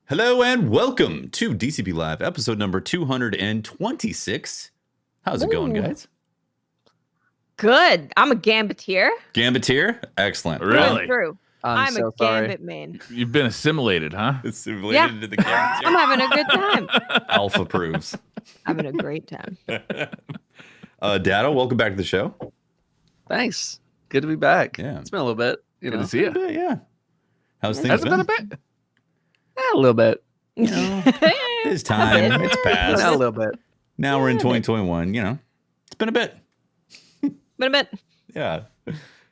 Hello and welcome to DCP Live, episode number 226. How's it going, guys? Good. I'm a Gambitier. Gambitier? Excellent. Really? Through. I'm so a sorry. Gambit main. You've been assimilated, huh? Assimilated into the Gambitier. I'm having a good time. Alpha proves. Having a great time. Datto, welcome back to the show. Thanks. Good to be back. Yeah. It's been a little bit. Good to see you. Yeah. How's things Has it been? been a bit? A little bit. You know, it's time. It's past. A little bit. Now we're in 2021. You know, it's been a bit. Been a bit. Yeah.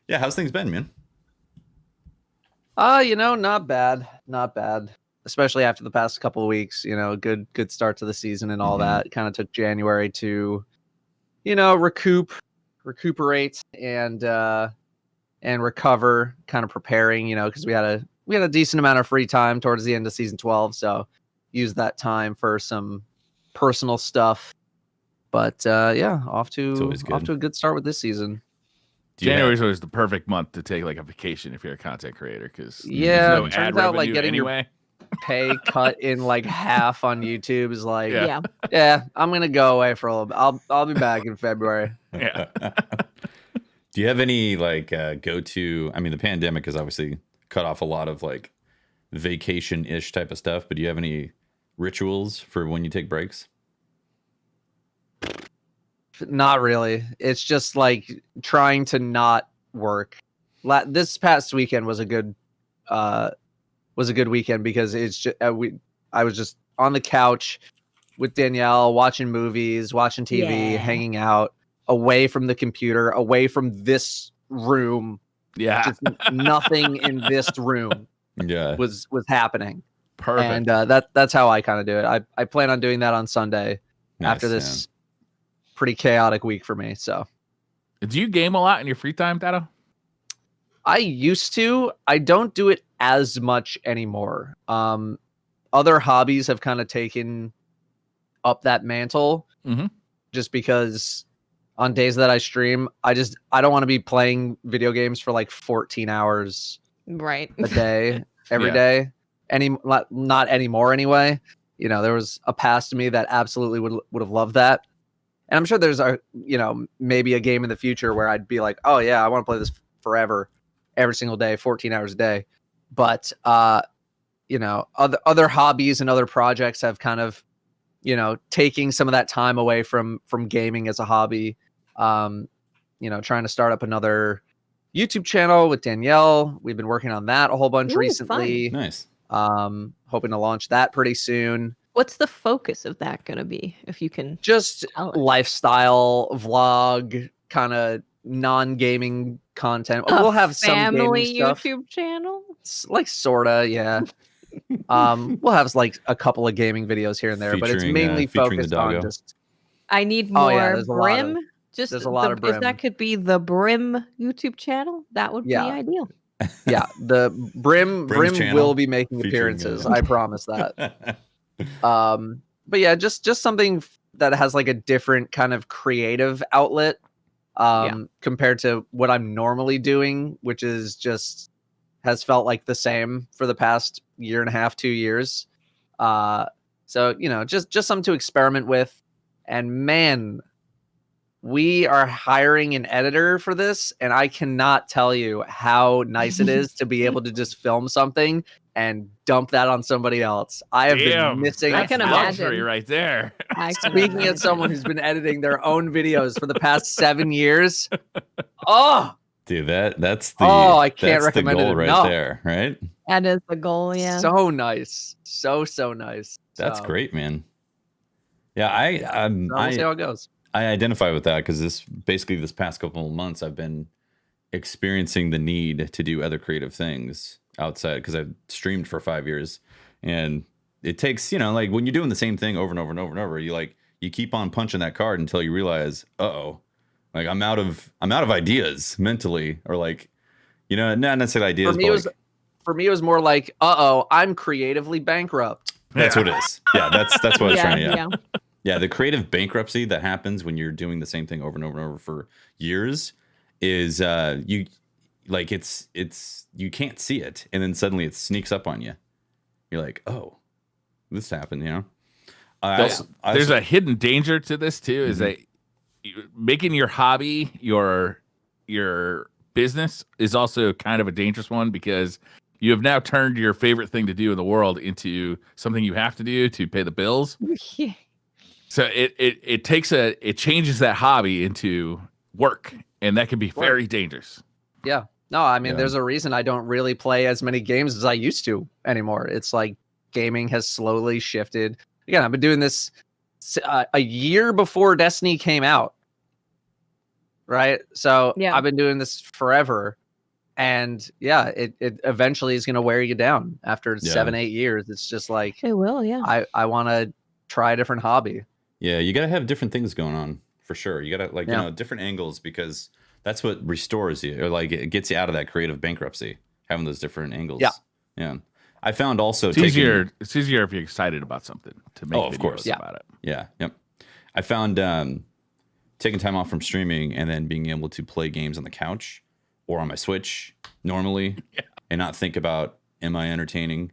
Yeah. How's things been, man? Not bad. Not bad. Especially after the past couple of weeks, good start to the season and all that. Kind of took January to, recuperate and recover, kind of preparing, because we had a decent amount of free time towards the end of season 12, so use that time for some personal stuff. But off to a good start with this season. January is always the perfect month to take like a vacation if you're a content creator, because yeah, no it ad turns out like revenue getting anyway. your pay cut in like half on YouTube is like, Yeah. Yeah. I'm gonna go away for a little bit. I'll be back in February. Yeah. Do you have any like go-to? I mean, the pandemic has obviously cut off a lot of like vacation-ish type of stuff, but do you have any rituals for when you take breaks? Not really. It's just like trying to not work. This past weekend was a good weekend because it's just I was just on the couch with Danielle watching movies, watching TV, Yeah. hanging out, away from the computer, away from this room. Yeah. Just nothing in this room Yeah. was happening. Perfect. And that's how I kind of do it. I plan on doing that on Sunday after Nice, this pretty chaotic week for me. So Do you game a lot in your free time, Datto? I used to. I don't do it as much anymore. Other hobbies have kind of taken up that mantle, just because on days that I stream, I don't want to be playing video games for like 14 hours Right. a day every Yeah. day. Not anymore anyway. There was a past me that absolutely would have loved that. And I'm sure there's maybe a game in the future where I'd be like, oh yeah, I want to play this forever, every single day, 14 hours a day. But other hobbies and other projects have kind of, taking some of that time away from gaming as a hobby. Trying to start up another YouTube channel with Danielle. We've been working on that a whole bunch recently. Nice. Hoping to launch that pretty soon. What's the focus of that going to be? If you can Just tell us? lifestyle vlog, kind of non-gaming content. We'll have some family gaming stuff. YouTube channel. Like sorta, yeah. We'll have like a couple of gaming videos here and there, but it's Featuring, mainly featuring the focused doggo. on just I need Oh, more yeah, there's a lot of- Brim. Just there's a lot of If Brim. that could be the Brim YouTube channel, that would Yeah. be ideal. the Brim Brim's channel will be making featuring, appearances. I promise that. But yeah, just something that has like a different kind of creative outlet compared to what I'm normally doing, which is just has felt like the same for the past year and a half, 2 years. So just something to experiment with. And man, we are hiring an editor for this, and I cannot tell you how nice it is to be able to just film something and dump that on somebody else. I have been missing. I can luxury imagine. right there. Speaking as someone who's been editing their own videos for the past 7 years, oh, Dude, that's the I can't that's recommend the goal it right enough. there, right? That is the goal. Yeah. so nice, so nice. That's So, great, man. Yeah, we'll see how it goes. I identify with that because this past couple of months I've been experiencing the need to do other creative things outside because I've streamed for 5 years, and it takes like when you're doing the same thing over and over and over and over, you keep on punching that card until you realize, like I'm out of ideas mentally, or like not necessarily ideas. For me, it was more like, I'm creatively bankrupt. That's what it is. Yeah, that's what I was trying to. Yeah. Yeah, the creative bankruptcy that happens when you're doing the same thing over and over and over for years is you can't see it, and then suddenly it sneaks up on you. You're like, oh, this happened, you know. There's a hidden danger to this too, is that making your hobby your business is also kind of a dangerous one, because you have now turned your favorite thing to do in the world into something you have to do to pay the bills. Yeah. So it changes that hobby into work, and that can be very dangerous. Yeah. No, I mean, Yeah. there's a reason I don't really play as many games as I used to anymore. It's like gaming has slowly shifted. Again, I've been doing this a year before Destiny came out. Right? So Yeah. I've been doing this forever. And yeah, it eventually is going to wear you down after 7-8 years. It's just like, It will, yeah. I want to try a different hobby. Yeah, you got to have different things going on for sure. You got to you know, different angles, because that's what restores you, or like it gets you out of that creative bankruptcy, having those different angles. Yeah. I found also it's easier if you're excited about something to make videos about it. Yeah. Yep. I found taking time off from streaming and then being able to play games on the couch or on my Switch normally and not think about, am I entertaining?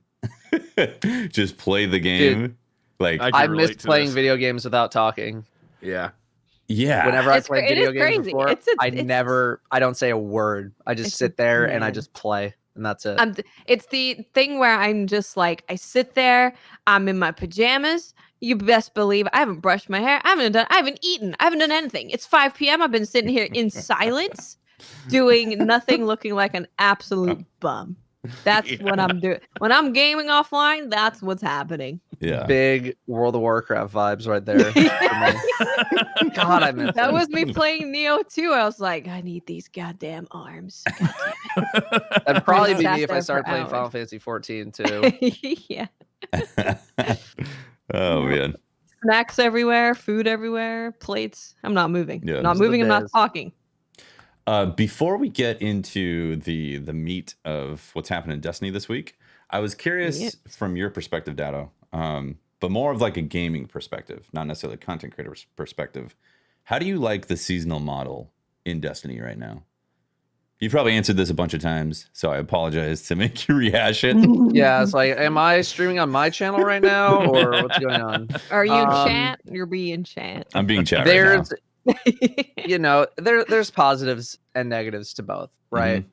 Just play the game. Dude, like I miss playing video games without talking. Yeah. Whenever I play video games crazy. before, I don't say a word. I just sit there and I just play, and that's it. It's the thing where I'm just like, I sit there, I'm in my pajamas. You best believe I haven't brushed my hair. I haven't eaten. I haven't done anything. It's 5 p.m. I've been sitting here in silence, doing nothing, looking like an absolute bum. That's what I'm doing. When I'm gaming offline, that's what's happening. Yeah. Big World of Warcraft vibes right there. God, I miss that it. was me playing Neo too. I was like, I need these goddamn arms. That'd probably be Sat me if I there started for playing hours. Final Fantasy 14 too. Yeah. Oh man. Snacks everywhere, food everywhere, plates. I'm not moving. Yeah. Not Those are the moving. I'm not days. talking. Before we get into the meat of what's happened in Destiny this week, I was curious from your perspective, Datto, but more of like a gaming perspective, not necessarily a content creator perspective. How do you like the seasonal model in Destiny right now? You've probably answered this a bunch of times, so I apologize to make you rehash it. Yeah, it's like, am I streaming on my channel right now, or what's going on? Are you in chat? You're being chat. I'm being chat right now. You know, there's positives and negatives to both, right?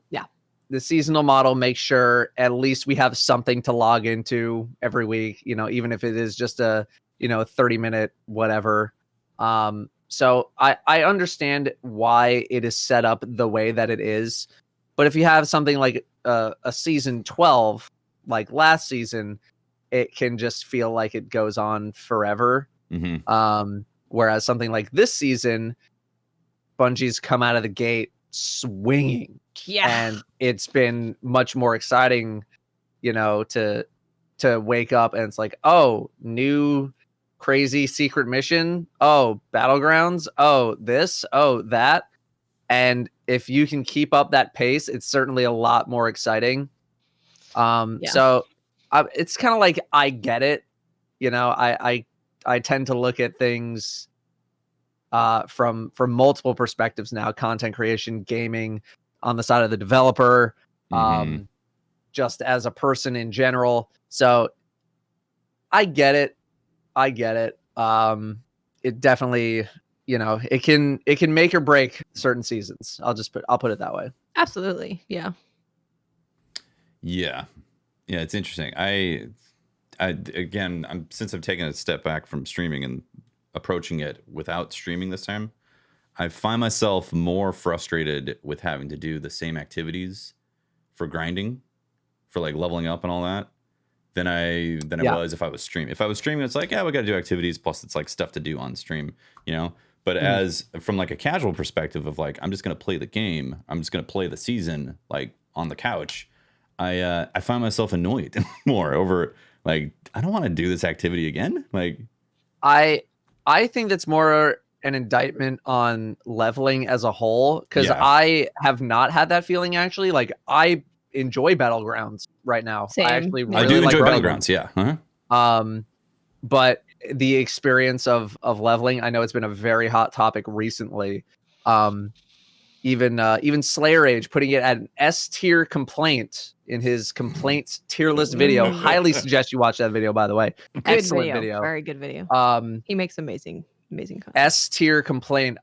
Yeah. The seasonal model makes sure at least we have something to log into every week, you know, even if it is just a, 30-minute whatever. So I understand why it is set up the way that it is. But if you have something like a season 12, like last season, it can just feel like it goes on forever. Whereas something like this season, Bungie's come out of the gate swinging. Yeah. And it's been much more exciting, to wake up and it's like, oh, new crazy secret mission. Oh, battlegrounds. Oh, this. Oh, that. And if you can keep up that pace, it's certainly a lot more exciting. So it's kind of like, I get it. I tend to look at things from multiple perspectives now: content creation, gaming, on the side of the developer, just as a person in general. So I get it. It definitely, it can make or break certain seasons. I'll put it that way. Absolutely. Yeah. Yeah, it's interesting. Since I've taken a step back from streaming and approaching it without streaming this time, I find myself more frustrated with having to do the same activities for grinding, for like leveling up and all that, than I was if I was streaming. If I was streaming, it's like, we got to do activities, plus it's like stuff to do on stream, But as from like a casual perspective of like, I'm just gonna play the game, I'm just gonna play the season like on the couch, I find myself annoyed more over like, I don't want to do this activity again. Like, I think that's more an indictment on leveling as a whole, because I have not had that feeling actually. Like, I enjoy Battlegrounds right now. Same. I actually I do enjoy Battlegrounds. Yeah. But the experience of leveling, I know it's been a very hot topic recently. even Slayer Age putting it at an S tier complaint in his complaints tier list video. Highly suggest you watch that video, by the way. Good Excellent video. Very good video. He makes amazing content. S tier complaint.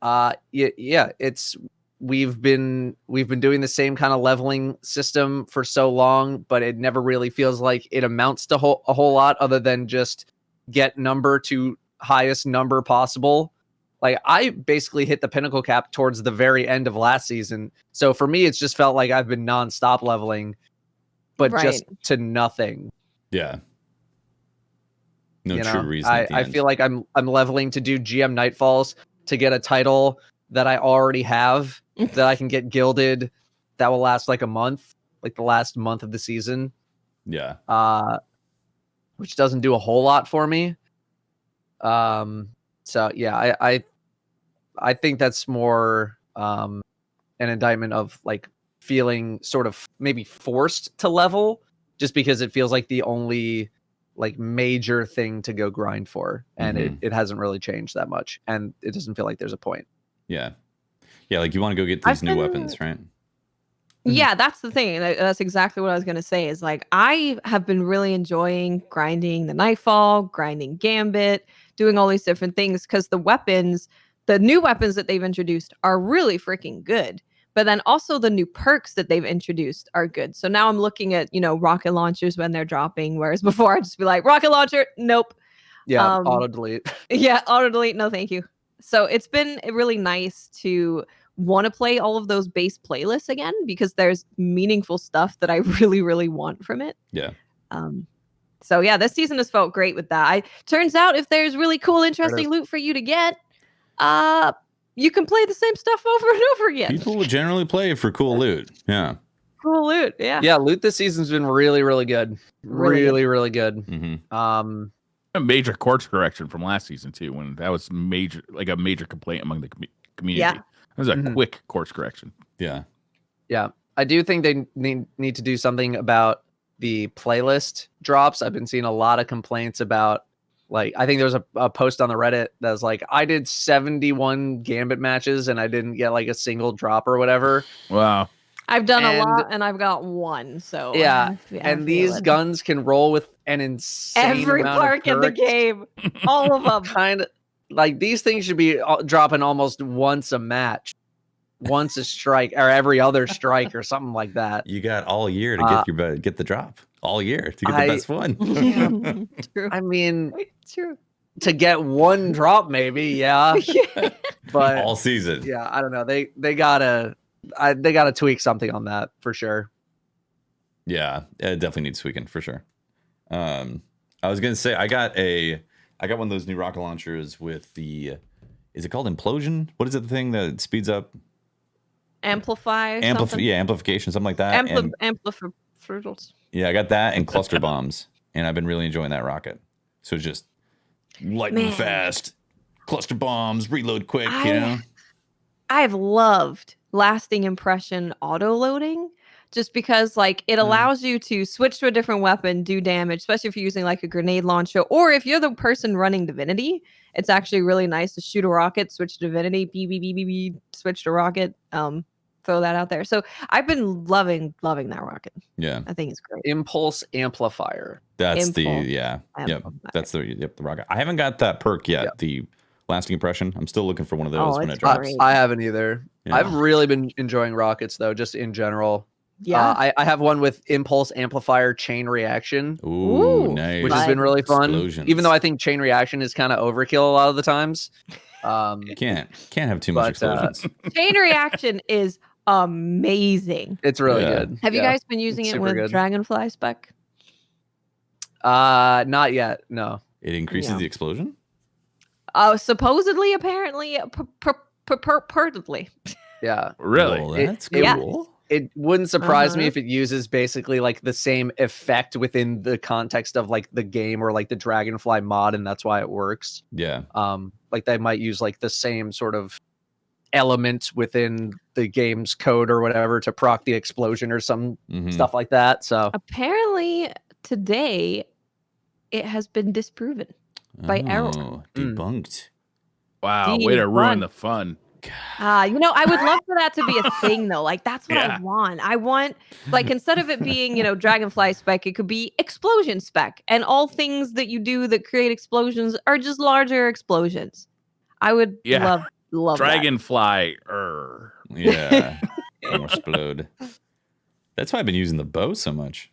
Yeah, it's we've been doing the same kind of leveling system for so long, but it never really feels like it amounts to a whole lot other than just get number to highest number possible. Like, I basically hit the pinnacle cap towards the very end of last season. So for me, it's just felt like I've been nonstop leveling, but just to nothing. Yeah. No you true know, reason. I feel like I'm leveling to do GM Nightfalls to get a title that I already have that I can get gilded that will last like a month, like the last month of the season. Yeah. Which doesn't do a whole lot for me. So yeah, I think that's more an indictment of like feeling sort of maybe forced to level just because it feels like the only like major thing to go grind for, and it hasn't really changed that much, and it doesn't feel like there's a point. Yeah. Like you want to go get these new weapons, right? Yeah, that's the thing. That's exactly what I was going to say is like, I have been really enjoying grinding the Nightfall, grinding Gambit, doing all these different things because the new weapons that they've introduced are really freaking good. But then also the new perks that they've introduced are good. So now I'm looking at, rocket launchers when they're dropping, whereas before I'd just be like, rocket launcher, nope. Yeah, auto delete. Yeah, auto delete, no thank you. So it's been really nice to want to play all of those base playlists again because there's meaningful stuff that I really, really want from it. Yeah. So yeah, this season has felt great with that. Turns out if there's really cool, interesting loot for you to get, you can play the same stuff over and over again. People would generally play for cool loot. Yeah. Cool loot. Yeah. Yeah, loot this season's been really, really good. Really good. Mm-hmm. A major course correction from last season too, when that was a major complaint among the community. Yeah. It was a quick course correction. Yeah. Yeah. I do think they need to do something about the playlist drops. I've been seeing a lot of complaints about, like, I think there was a post on the Reddit that was like, I did 71 Gambit matches and I didn't get like a single drop or whatever. Wow. I've done a lot and I've got one. So yeah. And these guns can roll with an insane every amount perk of in the game. All of them. Kind of like these things should be dropping almost once a match. Once a strike or every other strike or something like that. You got all year to get the drop. All year to get the best one. Yeah, true. I mean, true. To get one drop, maybe, yeah. But all season. Yeah, I don't know. They gotta tweak something on that for sure. Yeah, it definitely needs tweaking for sure. I was gonna say I got one of those new rocket launchers with the, is it called Implosion? What is it, the thing that speeds up? Amplification, something like that. Fruitals. Yeah, I got that and cluster bombs, and I've been really enjoying that rocket. So just lightning fast, cluster bombs, reload quick. I've loved lasting impression auto loading, just because like it allows you to switch to a different weapon, do damage, especially if you're using like a grenade launcher, or if you're the person running Divinity. It's actually really nice to shoot a rocket, switch to Divinity, beep, switch to rocket. Throw that out there. So I've been loving that rocket. Yeah, I think it's great. Impulse amplifier. That's the rocket. I haven't got that perk yet. Yep. The lasting impression. I'm still looking for one of those when it drops. Great. I haven't either. Yeah. I've really been enjoying rockets though, just in general. Yeah, I have one with impulse amplifier chain reaction. Ooh, nice. Which has been really fun. Explosions. Even though I think chain reaction is kind of overkill a lot of the times. Can't have too much explosions. Chain reaction is amazing. It's really good. Have you guys been using It's it with super good. Dragonfly spec? Not yet. No. It increases the explosion? Supposedly, apparently, purportedly. Yeah. Really? Well, that's cool. It wouldn't surprise me if it uses basically like the same effect within the context of like the game or like the Dragonfly mod, and that's why it works. Yeah. Like they might use like the same sort of element within the game's code or whatever to proc the explosion or some stuff like that. So apparently today it has been disproven by error. Debunked. Wow, way to ruin the fun. I would love for that to be a thing though. Like that's what Yeah. I want. I want like instead of it being, dragonfly spec, it could be explosion spec. And all things that you do that create explosions are just larger explosions. I would love Dragonfly. Yeah. Explode. That's why I've been using the bow so much.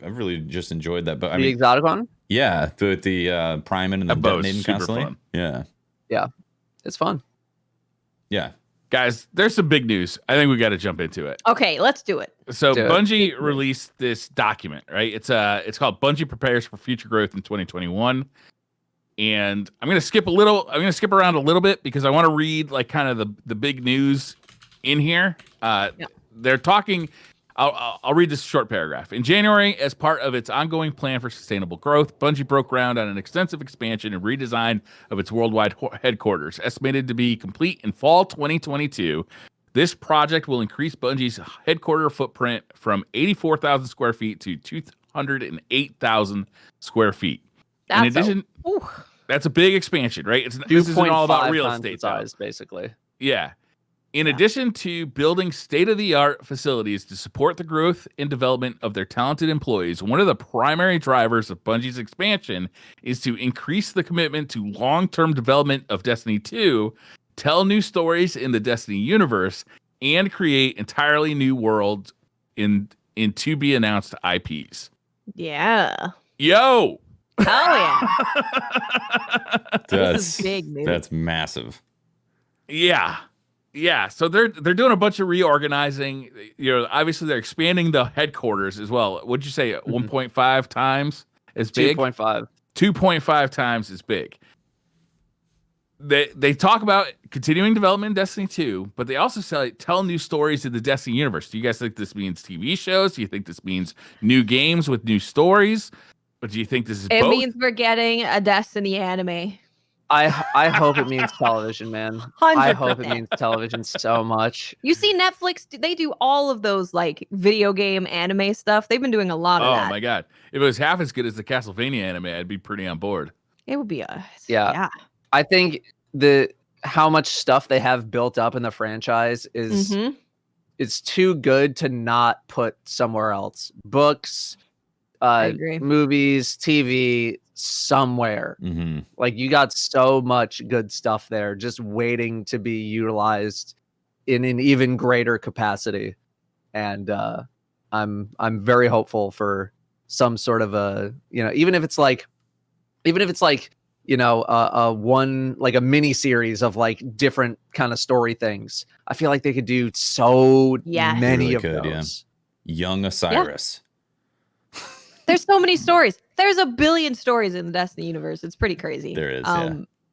I've really just enjoyed that bow. The exotic one? Yeah, with the priming and the detonating constantly. Fun. Yeah. Yeah. It's fun. Yeah. Guys, there's some big news. I think we got to jump into it. Okay, let's do it. So Bungie released this document, right? It's called Bungie Prepares for Future Growth in 2021. And I'm going to skip around a little bit because I want to read like kind of the big news in here. They're talking. I'll read this short paragraph. In January, as part of its ongoing plan for sustainable growth, Bungie broke ground on an extensive expansion and redesign of its worldwide headquarters, estimated to be complete in fall 2022. This project will increase Bungie's headquarter footprint from 84,000 square feet to 208,000 square feet. In addition, that's a big expansion, right? This isn't all about real estate size, basically. Yeah. In addition to building state-of-the-art facilities to support the growth and development of their talented employees, one of the primary drivers of Bungie's expansion is to increase the commitment to long-term development of Destiny 2, tell new stories in the Destiny universe, and create entirely new worlds in to-be-announced IPs. Yeah. Yo! Hell yeah. This is big, man. That's massive. Yeah. Yeah, so they're doing a bunch of reorganizing. Obviously they're expanding the headquarters as well. What'd you say? 1.5 times as big? 2.5. 2.5 times as big. They talk about continuing development in Destiny 2, but they also tell new stories in the Destiny universe. Do you guys think this means TV shows? Do you think this means new games with new stories? Or do you think this is both? It means we're getting a Destiny anime. I hope it means television, man. 100%. I hope it means television so much. You see Netflix, they do all of those like video game anime stuff. They've been doing a lot of that. Oh my god. If it was half as good as the Castlevania anime, I'd be pretty on board. It would be yeah. I think how much stuff they have built up in the franchise is it's too good to not put somewhere else. Books, movies, TV, somewhere. Like you got so much good stuff there just waiting to be utilized in an even greater capacity. And I'm very hopeful for some sort of a, even if it's like a mini series of like different kind of story things. I feel like they could do so many really of those. Yeah. Young Osiris. There's so many stories. There's a billion stories in the Destiny universe. It's pretty crazy. There is,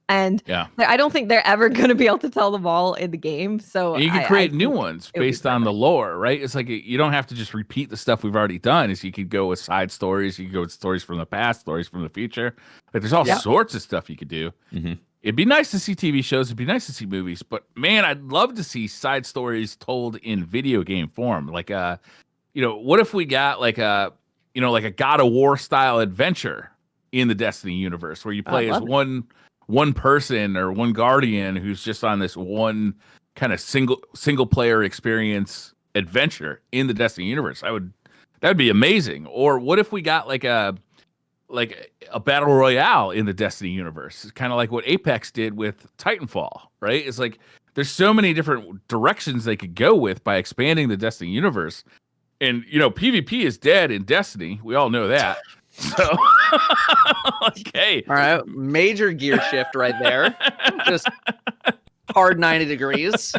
And I don't think they're ever going to be able to tell them all in the game. So and you can create new ones based on the lore, right? It's like you don't have to just repeat the stuff we've already done. You could go with side stories. You could go with stories from the past, stories from the future. Like there's all sorts of stuff you could do. It'd be nice to see TV shows. It'd be nice to see movies. But man, I'd love to see side stories told in video game form. Like, what if we got like a God of War style adventure in the Destiny universe where you play as one person or one guardian who's just on this one kind of single player experience adventure in the Destiny universe. That'd be amazing. Or what if we got like a battle royale in the Destiny universe? It's kind of like what Apex did with Titanfall, right? It's like there's so many different directions they could go with by expanding the Destiny universe. And PvP is dead in Destiny. We all know that. So, okay. All right. Major gear shift right there. Just hard 90 degrees.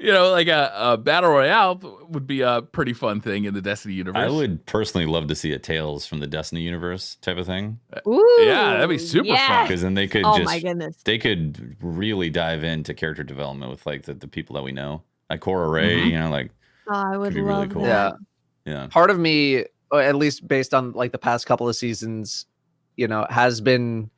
Like a battle royale would be a pretty fun thing in the Destiny universe. I would personally love to see a Tales from the Destiny universe type of thing. Ooh, yeah, that'd be super fun. Because then they could my goodness. They could really dive into character development with like the people that we know. Like Cora Ray, I would be love really cool. that. Yeah. Part of me, at least based on like the past couple of seasons, has been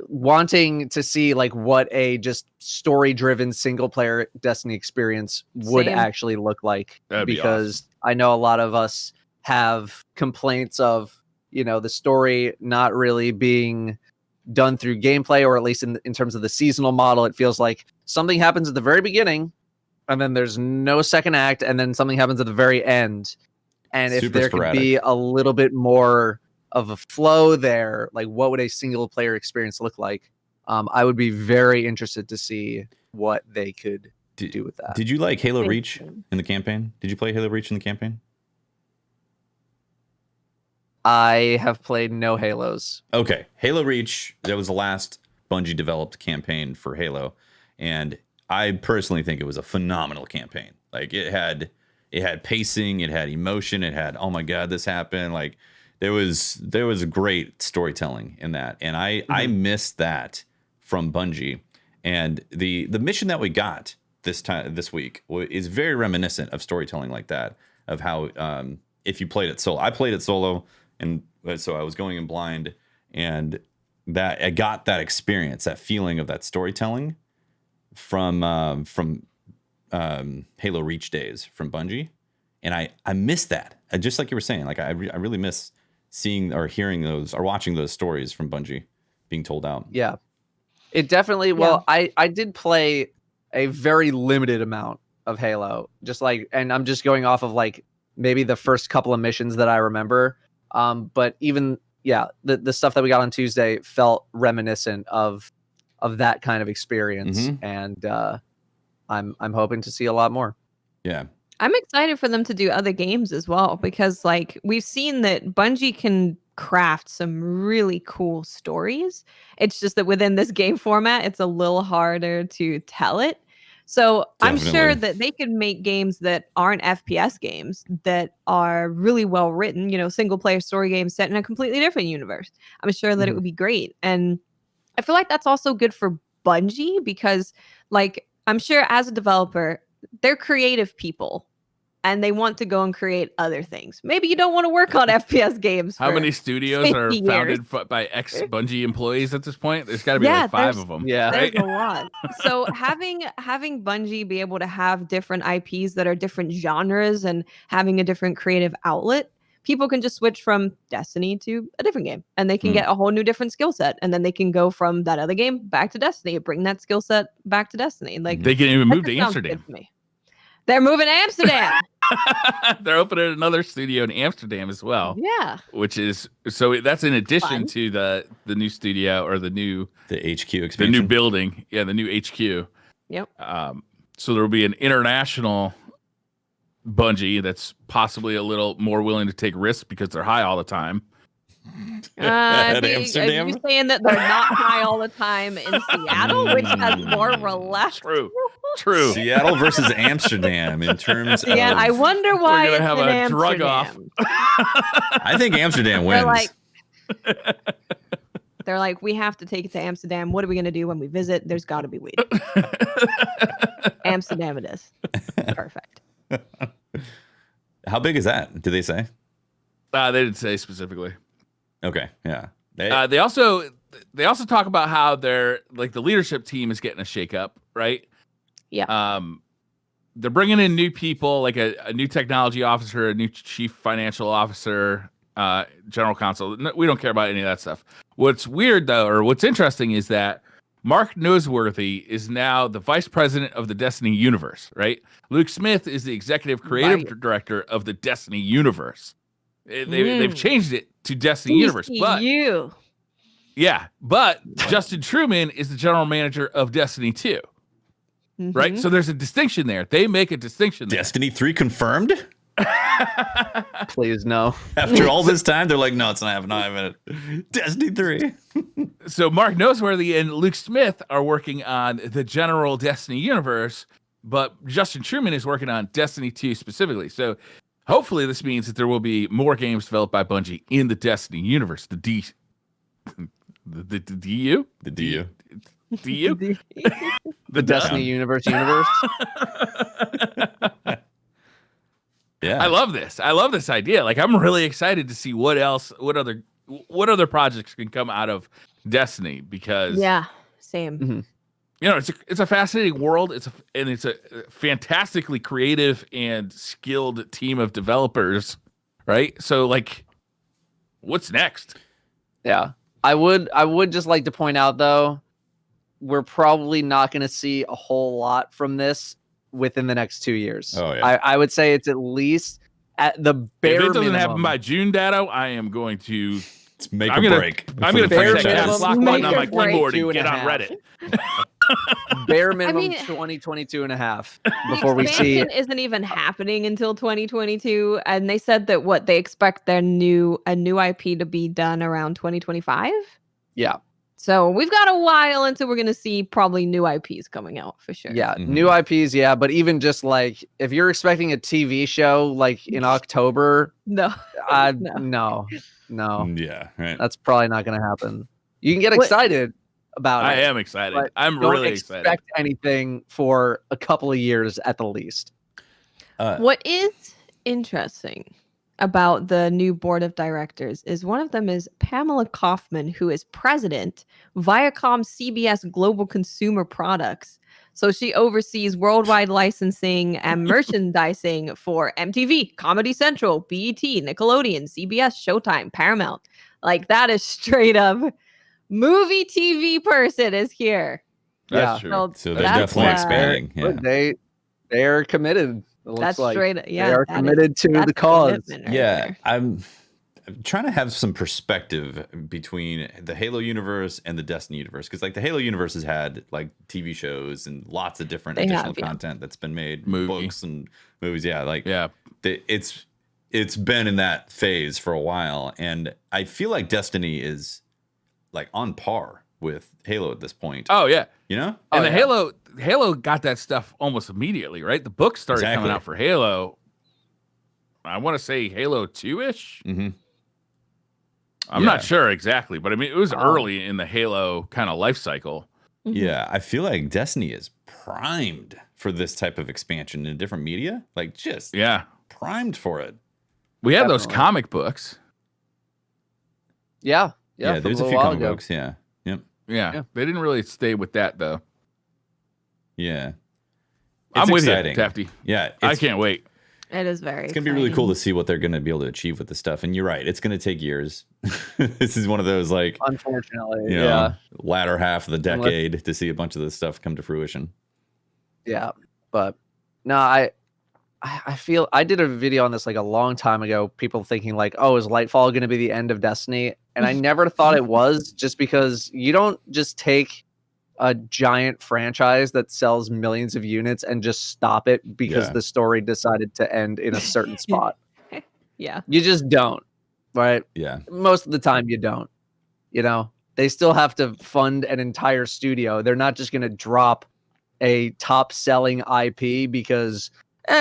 wanting to see like what a just story-driven single player Destiny experience would actually look like. That'd be because I know a lot of us have complaints of, the story not really being done through gameplay, or at least in terms of the seasonal model. It feels like something happens at the very beginning, and then there's no second act, and then something happens at the very end. And if Super there could be a little bit more of a flow there, like what would a single player experience look like? I would be very interested to see what they could do with that. Did you like Halo Reach in the campaign? Did you play Halo Reach in the campaign? I have played no Halos. Okay, Halo Reach, that was the last Bungie developed campaign for Halo, and I personally think it was a phenomenal campaign. Like it had pacing, it had emotion, it had, oh my god, this happened. Like there was great storytelling in that, and I missed that from Bungie. And the mission that we got this week is very reminiscent of storytelling like that, of how if you played it solo. I played it solo, and so I was going in blind, and that I got that experience, that feeling of that storytelling from Halo Reach days from Bungie, and I miss that. Just like you were saying, like I really miss seeing or hearing those or watching those stories from Bungie being told out. Yeah, it definitely. Well, I did play a very limited amount of Halo, just like, and I'm just going off of like maybe the first couple of missions that I remember. But even the stuff that we got on Tuesday felt reminiscent of that kind of experience, and I'm hoping to see a lot more. Yeah. I'm excited for them to do other games as well, because like we've seen that Bungie can craft some really cool stories. It's just that within this game format, it's a little harder to tell it. So I'm sure that they could make games that aren't FPS games that are really well written, single player story games set in a completely different universe. I'm sure that it would be great. And I feel like that's also good for Bungie, because like I'm sure as a developer, they're creative people and they want to go and create other things. Maybe you don't want to work on FPS games. How many studios are founded by ex-Bungie employees at this point? There's got to be like 5 of them. Yeah, there's a lot. So having Bungie be able to have different IPs that are different genres and having a different creative outlet, people can just switch from Destiny to a different game, and they can get a whole new different skill set, and then they can go from that other game back to Destiny, bring that skill set back to Destiny. Like they can even move to Amsterdam. They're moving to Amsterdam. They're opening another studio in Amsterdam as well. Yeah. Which is that's in addition to the new studio, or the HQ expansion. The new building. Yeah, the new HQ. Yep. So there will be an international Bungie that's possibly a little more willing to take risks because they're high all the time. Amsterdam? Are you saying that they're not high all the time in Seattle, which has more relaxed? True. Seattle versus Amsterdam in terms of. Yeah, I wonder why we're it's gonna have in a drug off. I think Amsterdam wins. They're like, we have to take it to Amsterdam. What are we going to do when we visit? There's got to be weed. Amsterdam it is. Perfect. How big is that? Did they say? They didn't say specifically. Okay, yeah. They also talk about how they're like the leadership team is getting a shakeup, right? Yeah. They're bringing in new people, like a new technology officer, a new chief financial officer, general counsel. We don't care about any of that stuff. What's weird though, or what's interesting, is that Mark Noseworthy is now the vice president of the Destiny universe, right? Luke Smith is the executive creative director of the Destiny universe. They've changed it to Destiny universe, but Justin Truman is the general manager of Destiny 2. Right? So there's a distinction there. They make a distinction there. Destiny 3 confirmed? Please, no. After all this time, they're like, no, it's not happening. Destiny 3. So Mark Noseworthy and Luke Smith are working on the general Destiny universe, but Justin Truman is working on Destiny 2 specifically. So hopefully this means that there will be more games developed by Bungie in the Destiny universe. The DU? The DU. DU? The Destiny universe. Yeah. I love this. I love this idea. Like, I'm really excited to see what other projects can come out of Destiny, because same. It's a fascinating world. It's a fantastically creative and skilled team of developers, right? So like, what's next? Yeah. I would just like to point out though, we're probably not going to see a whole lot from this within the next 2 years. Oh, yeah. I would say it's at least at the bare If it doesn't minimum. happen by June, Datto, I am going to It's make I'm or gonna- break. I'm for going the to push that franchise. caps lock Make button on or my break keyboard 2 and and get a on half. Reddit. bare minimum mean, 2022 and a half The before we see expansion isn't even happening until 2022, and they said that what they expect a new IP to be done around 2025. yeah. So we've got a while until we're going to see probably new IPs coming out for sure. Yeah, Mhm. new IPs, yeah, but even just like if you're expecting a TV show like in October, No. no, Yeah, right. that's probably not going to happen. You can get What- excited about I it. am excited. but I'm Don't really expect excited. anything for a couple of years at the least. What is interesting about the new board of directors is one of them is Pamela Kaufman, who is president, Viacom CBS Global Consumer Products. So she oversees worldwide licensing and merchandising for MTV, Comedy Central, BET, Nickelodeon, CBS, Showtime, Paramount. Like that is straight up movie TV person is here. That's Yeah. true. So they're That's, definitely uh, expanding. Yeah. Look, they're committed. It looks That's like straight. Yeah, they are that is- committed to that's the cause. commitment right Yeah, there. I'm trying to have some perspective between the Halo universe and the Destiny universe, because like the Halo universe has had like TV shows and lots of different They additional have, yeah. content that's been made, Movie. books and movies. Yeah, like Yeah. it's been in that phase for a while, and I feel like Destiny is like on par with Halo at this point. Oh yeah. You know? And Oh, the yeah. Halo got that stuff almost immediately, right? The book started Exactly. coming out for Halo. I want to say Halo 2-ish. Mm-hmm. I'm Yeah. not sure exactly, but I mean it was Oh. early in the Halo kind of life cycle. Mhm. Yeah, I feel like Destiny is primed for this type of expansion in different media. Like just Yeah. primed for it. We had those Definitely. comic books. Yeah, Yeah, from there's a little few while comic ago. books. Yeah. Yep. Yeah. Yeah. They didn't really stay with that though. Yeah. I'm It's with exciting. you, Tafty. Yeah. I can't wait. It is very. It's going to be really cool to see what they're going to be able to achieve with this stuff. And you're right. It's going to take years. This is one of those like, Unfortunately, you know, yeah. latter half of the Unless- decade to see a bunch of this stuff come to fruition. Yeah, but no, I feel I did a video on this like a long time ago. People thinking like, "Oh, is Lightfall going to be the end of Destiny?" And I never thought it was, just because you don't just take a giant franchise that sells millions of units and just stop it because Yeah. the story decided to end in a certain spot. Yeah. You just don't, right? Yeah. Most of the time, you don't. You know, they still have to fund an entire studio. They're not just going to drop a top-selling IP because,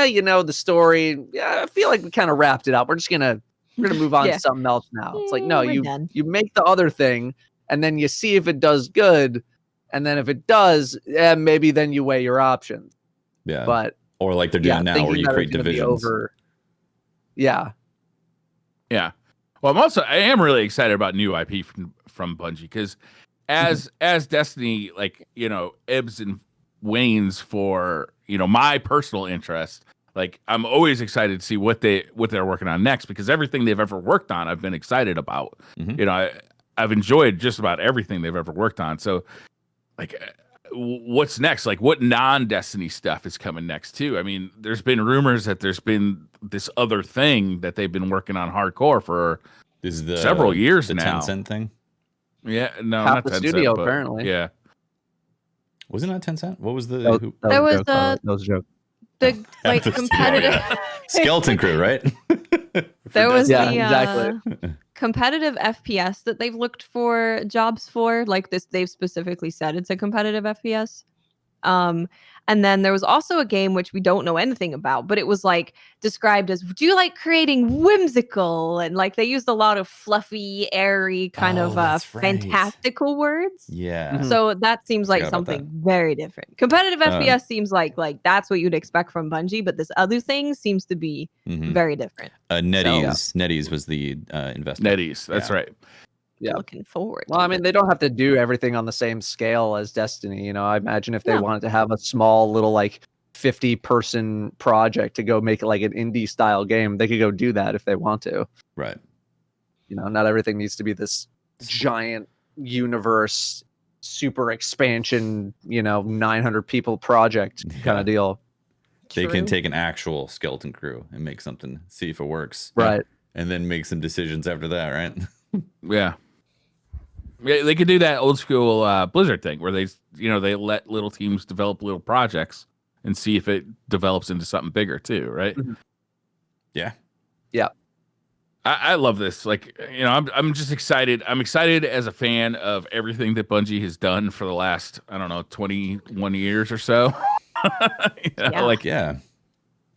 you know, the story. Yeah, I feel like we kind of wrapped it up. We're gonna move on Yeah. to something else now. It's like, Yeah, no, we're done. you make the other thing, and then you see if it does good, and then if it does, maybe then you weigh your options. Yeah. But Or like they're doing now, where thinking you that create it's gonna be divisions. over. Yeah, Yeah. Well, I am really excited about new IP from Bungie because as Destiny, like, you know, ebbs and wanes for, you know, my personal interest, like I'm always excited to see what they're working on next, because everything they've ever worked on, I've been excited about. Mhm. You know, I've enjoyed just about everything they've ever worked on. So like, what's next? Like, what non-Destiny stuff is coming next too? I mean, there's been rumors that there's been this other thing that they've been working on hardcore for This is the several years the now. 10-cent thing. Yeah, no, Half not the 10 studio, but apparently. Yeah, Was it not 10-cent? What was the that, who? There was that was a joke. The like The- competitive. oh, yeah. Skeleton Crew, right? There was Yeah, the exactly. competitive FPS that they've looked for jobs for. Like this, they've specifically said it's a competitive FPS. And then there was also a game which we don't know anything about, but it was like described as, do you like creating whimsical? And like they used a lot of fluffy, airy kind Oh, of that's right. fantastical words. Yeah. Mhm. So that seems like Forgot about something very different. Competitive Um, FPS seems like that's what you'd expect from Bungie, but this other thing seems to be Mhm. very different. NetEase was the investment. NetEase, that's Yeah. right. Yeah. Looking forward. Well, to I mean, it. they don't have to do everything on the same scale as Destiny. You know, I imagine if they No. wanted to have a small little like 50-person project to go make it like an indie style game, they could go do that if they want to. Right. You know, not everything needs to be this giant universe, super expansion, 900 people project kind of deal. They can True. take an actual skeleton crew and make something, see if it works. Right. And then make some decisions after that, right? Yeah. Yeah, they could do that old school Blizzard thing where they let little teams develop little projects and see if it develops into something bigger too, right? Mhm. Yeah. Yeah. I love this. Like, I'm just excited. I'm excited as a fan of everything that Bungie has done for the last, 21 years or so. Yeah.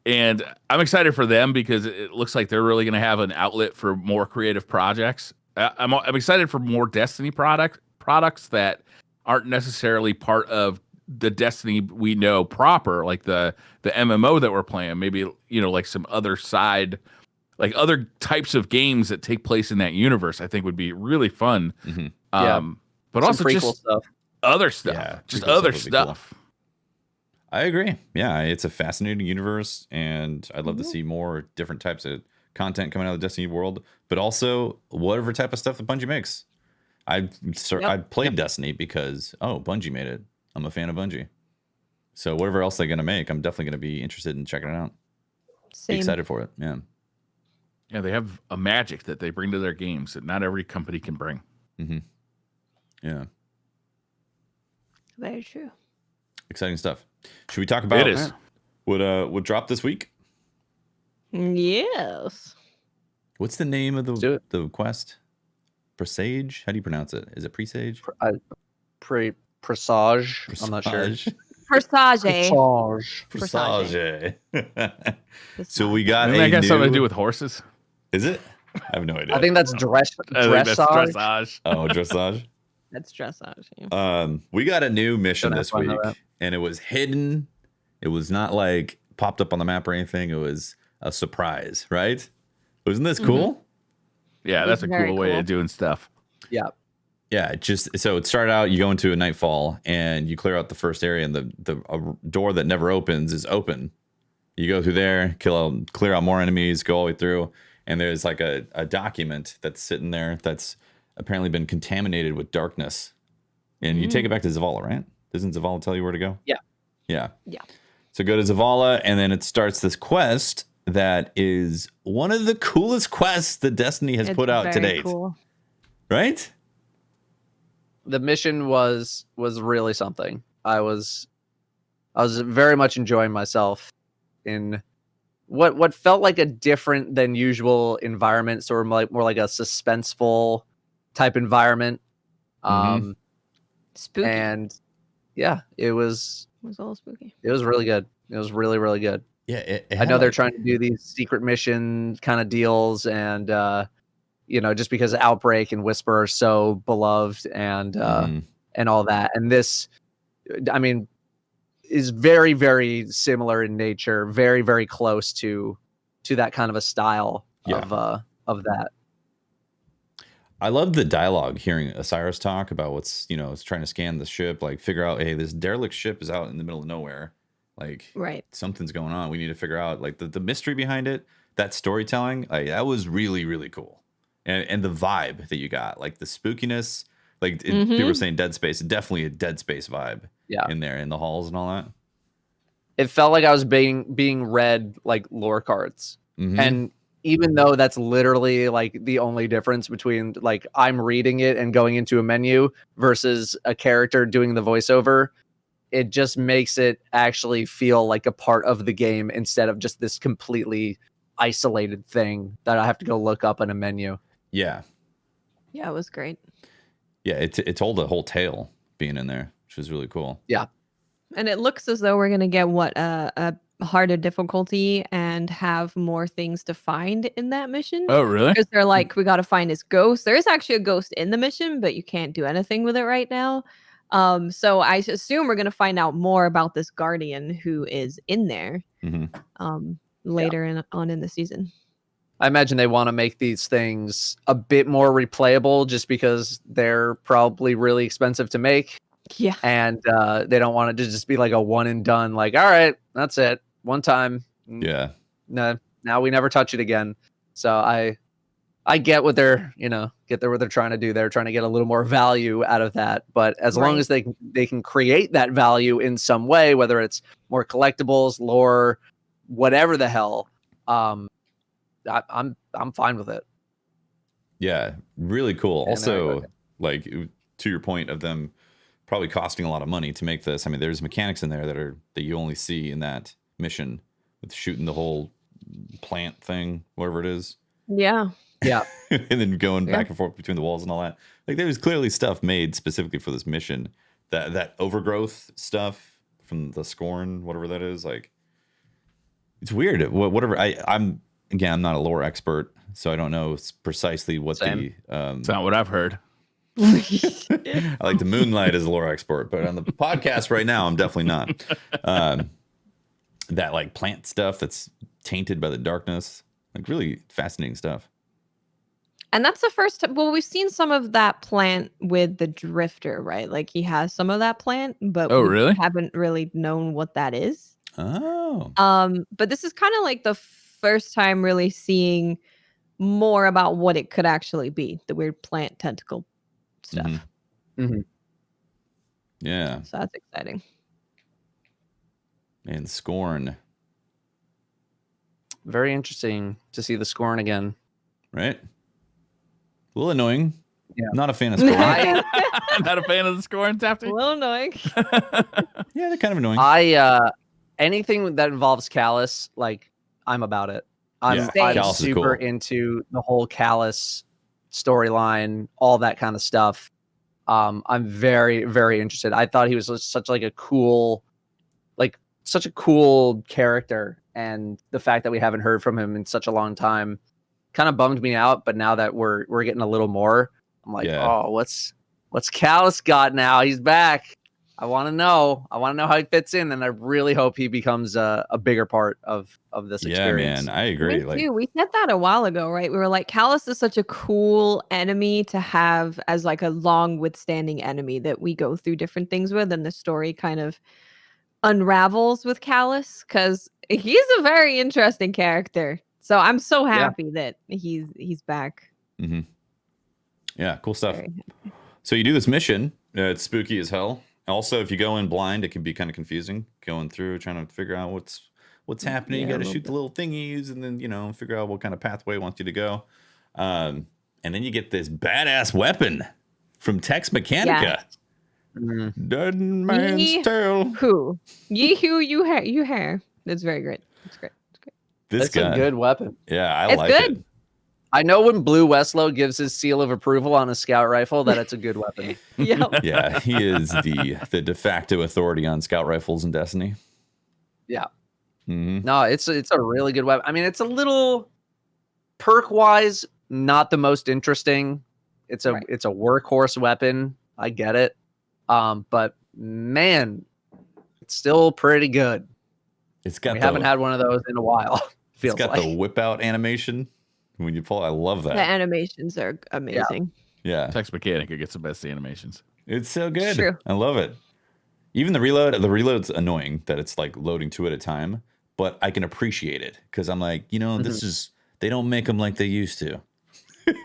And I'm excited for them because it looks like they're really going to have an outlet for more creative projects. I'm excited for more Destiny products that aren't necessarily part of the Destiny we know proper, like the MMO that we're playing. Maybe like some other side, like other types of games that take place in that universe. I think would be really fun. Mm-hmm. But Some also prequel just stuff. other stuff, Yeah, just prequel other stuff would be cool. stuff. I agree. Yeah, it's a fascinating universe, and I'd love to see more different types of content coming out of the Destiny world, but also whatever type of stuff that Bungie makes. I played Destiny because Bungie made it. I'm a fan of Bungie, so whatever else they're gonna make, I'm definitely gonna be interested in checking it out. Same. Excited for it. Yeah. Yeah, they have a magic that they bring to their games that not every company can bring. Mm-hmm. Yeah. Very true. Exciting stuff. Should we talk about It is. what dropped this week? Yes. What's the name of Let's do it. the quest? Presage? How do you pronounce it? Is it Presage? Presage. I'm not sure. Persage. Presage. So we got Doesn't that got something to do with horses? Is it? I have no idea. I think that's I think that's dressage. dressage. Oh, dressage. That's dressage. Yeah. We got a new mission Don't this have to know week, that. and it was hidden. It was not like popped up on the map or anything. It was a surprise, right? Wasn't this cool? Yeah, that's a Very cool way cool. of doing stuff. Yeah. Yeah, so it started out, you go into a nightfall and you clear out the first area, and the door that never opens is open. You go through there, clear out more enemies, go all the way through, and there's like a document that's sitting there that's apparently been contaminated with darkness. And you take it back to Zavala, right? Doesn't Zavala tell you where to go? Yeah. Yeah. Yeah. So go to Zavala, and then it starts this quest that is one of the coolest quests that Destiny has put out to very date. Cool. Right? The mission was really something. I was very much enjoying myself in what felt like a different than usual environment, sort of more like a suspenseful type environment. Spooky. And yeah, it was all spooky. It was really good. It was really, really good. Yeah, it I had know they're like- trying to do these secret mission kind of deals, and just because Outbreak and Whisper are so beloved and all that, and this, I mean, is very, very similar in nature, very, very close to that kind of a style of that. I love the dialogue, hearing Osiris talk about what's trying to scan the ship, like figure out, hey, this derelict ship is out in the middle of nowhere. Like, right, something's going on. We need to figure out like the mystery behind it. That storytelling, like that was really, really cool. And the vibe that you got, like the spookiness, like people were saying Dead Space, definitely a Dead Space vibe in there in the halls and all that. It felt like I was being read like lore cards. And even though that's literally like the only difference between like I'm reading it and going into a menu versus a character doing the voiceover, it just makes it actually feel like a part of the game instead of just this completely isolated thing that I have to go look up in a menu. Yeah. Yeah, it was great. Yeah, it told a whole tale being in there, which was really cool. Yeah. And it looks as though we're going to get a harder difficulty and have more things to find in that mission. Oh, really? Because they're like, we got to find his ghost. There is actually a ghost in the mission, but you can't do anything with it right now. So I assume we're going to find out more about this guardian who is in there later on in the season. I imagine they want to make these things a bit more replayable just because they're probably really expensive to make. Yeah. And they don't want it to just be like a one and done, like, all right, that's it. One time. Yeah. No, now we never touch it again. So I I get what they're what they're trying to do. They're trying to get a little more value out of that. But as long as they can create that value in some way, whether it's more collectibles, lore, whatever the hell, I'm fine with it. Yeah, really cool. And Also, like to your point of them probably costing a lot of money to make this. I mean, there's mechanics in there that you only see in that mission with shooting the whole plant thing, whatever it is. Yeah. Yeah. And then going back and forth between the walls and all that. Like there was clearly stuff made specifically for this mission. That overgrowth stuff from the Scorn, whatever that is, like it's weird. Whatever. I'm not a lore expert, so I don't know precisely what Same. It's not what I've heard. I like to moonlight as a lore expert, but on the podcast right now, I'm definitely not. That like plant stuff that's tainted by the darkness, like really fascinating stuff. And that's the first time. Well, we've seen some of that plant with the Drifter, right? Like he has some of that plant, but we really? haven't really known what that is. Oh. But this is kind of like the first time really seeing more about what it could actually be, the weird plant tentacle stuff. Mm-hmm. Mm-hmm. Yeah. So that's exciting. And Scorn. Very interesting to see the Scorn again. Right? A little annoying. Yeah. Not a fan of Scorn. Not a fan of the Scorn, Tafty? A little annoying. Yeah, they're kind of annoying. Anything that involves Callus, like I'm about it. I'm Callus is super cool. into the whole Callus storyline, all that kind of stuff. I'm very, very interested. I thought he was such a cool character, and the fact that we haven't heard from him in such a long time kind of bummed me out. But now that we're getting a little more, I'm like, oh, what's Callus got now? He's back. I want to know how he fits in, and I really hope he becomes a bigger part of this experience. Yeah, man, I agree. Me too. We said that a while ago, right? We were like, Callus is such a cool enemy to have as like a long withstanding enemy that we go through different things with, and the story kind of unravels with Callus because he's a very interesting character. So I'm so happy that he's back. Mm-hmm. Yeah, cool stuff. So you do this mission. It's spooky as hell. Also, if you go in blind, it can be kind of confusing. Going through, trying to figure out what's happening. You got to shoot the little thingies, and then figure out what kind of pathway it wants you to go. And then you get this badass weapon from Tex Mechanica. Yeah. Dead man's tale. Yee-hoo, you hair. That's very great. It's great. This guy, a good weapon. Yeah, I like it. I know when Blue Westlow gives his seal of approval on a scout rifle that it's a good weapon. Yeah, he is the de facto authority on scout rifles in Destiny. Yeah. Mm-hmm. No, it's a really good weapon. I mean, it's a little perk wise not the most interesting. It's a workhorse weapon. I get it. But man, it's still pretty good. We haven't had one of those in a while. It's got the whip out animation when you pull. I love that. The animations are amazing. Yeah. Tex Mechanica gets the best animations. It's so good. True. I love it. Even the reload's annoying that it's like loading two at a time, but I can appreciate it because I'm like, this is, they don't make them like they used to.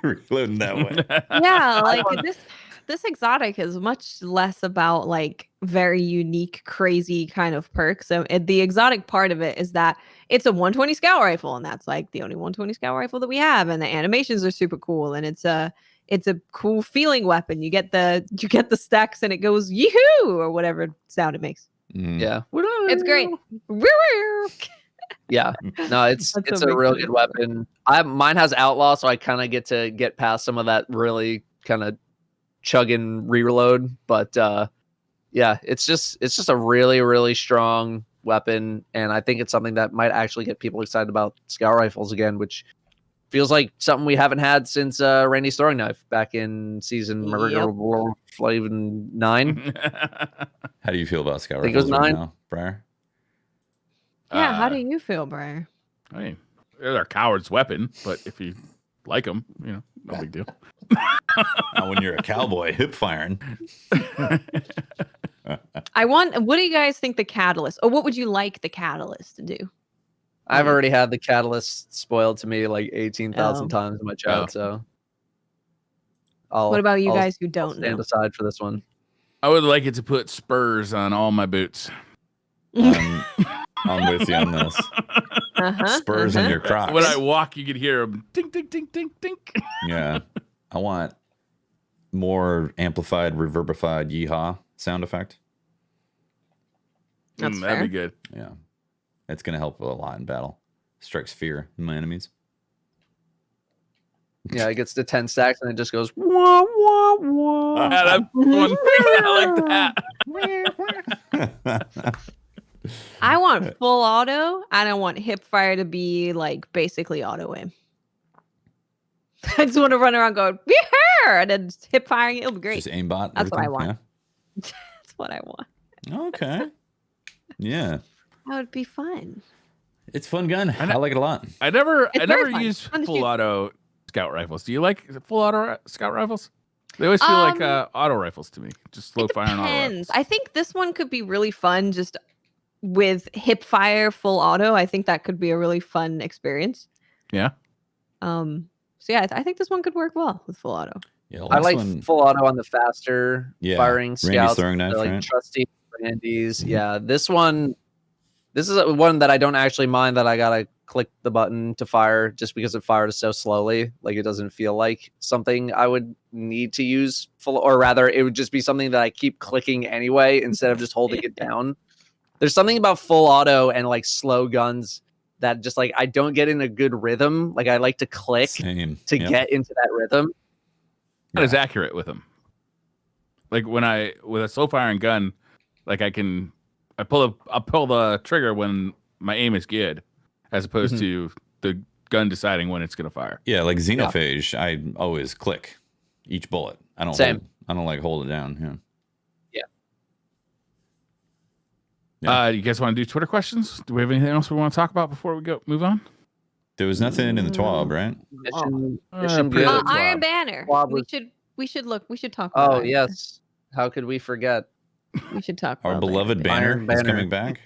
Reloading that way. Yeah, like this exotic is much less about like very unique, crazy kind of perks. So the exotic part of it is that it's a 120 scout rifle, and that's like the only 120 scout rifle that we have, and the animations are super cool, and it's a cool feeling weapon. You get the stacks, and it goes yee-hoo or whatever sound it makes. Mm. Yeah, it's great. Yeah, no, it's a real good weapon. Mine has outlaw, so I kind of get past some of that really kind of chugging reload, but yeah, it's just a really, really strong weapon, and I think it's something that might actually get people excited about scout rifles again, which feels like something we haven't had since Randy's throwing knife back in season Flavin 9. How do you feel about scout I think it was rifles right 9. now, Briar? Yeah, how do you feel, Briar? I mean, they're a coward's weapon, but if you like them, no big deal. Not when you're a cowboy hip firing. What do you guys think the catalyst, or what would you like the catalyst to do? I've already had the catalyst spoiled to me like 18,000 Oh. times in my chat, Oh. so What about you I'll guys who don't stand know? aside for this one. I would like it to put spurs on all my boots. I'm with you on this. Spurs on your Crocs. When I walk, you can hear them tink, tink, tink, tink, tink. Yeah. I want more amplified, reverbified yeehaw sound effect. That's that'd fair. be good. Yeah. It's going to help a lot in battle. Strikes fear in my enemies. Yeah, it gets to 10 stacks and it just goes wah wah wah. That's one thing I like that. I want full auto. I don't want hip fire to be like basically auto aim. I just want to run around going, be here, and then just hip firing. It'll be great. Just aimbot. That's what I everything, want. That's what I want. Yeah. Okay. Yeah. That would be fun. It's a fun gun. I like it a lot. I never very fun. use Fun to full shoot. auto scout rifles. Do you like full auto scout rifles? They always feel like auto rifles to me. Just slow It fire and auto rifles. depends. I think this one could be really fun just with hip fire full auto. I think that could be a really fun experience. Yeah. So yeah, I think this one could work well with full auto. Yeah, the I last like one- full auto on the faster firing Randy's scouts. throwing knife, like right? trusty Randy's. Yeah, this is one that I don't actually mind that I gotta click the button to fire just because it fires so slowly. Like it doesn't feel like something I would need to use full, or rather, it would just be something that I keep clicking anyway instead of just holding it down. There's something about full auto and like slow guns that just like I don't get in a good rhythm. Like I like to click Same. to Yep. get into that rhythm. Not as accurate with them. Like with a slow firing gun, like I pull the trigger when my aim is good, as opposed to the gun deciding when it's gonna fire. Yeah, like Xenophage, I always click each bullet. I don't like hold it down. Yeah. You guys want to do Twitter questions? Do we have anything else we want to talk about before we move on? There was nothing in the TWAB, right? Mission pretty good. good. Iron Banner. Swab We was- should talk about Oh Iron yes. How could we forget? Banner. We should talk Our about beloved Iron Banner Iron is Banner. coming back.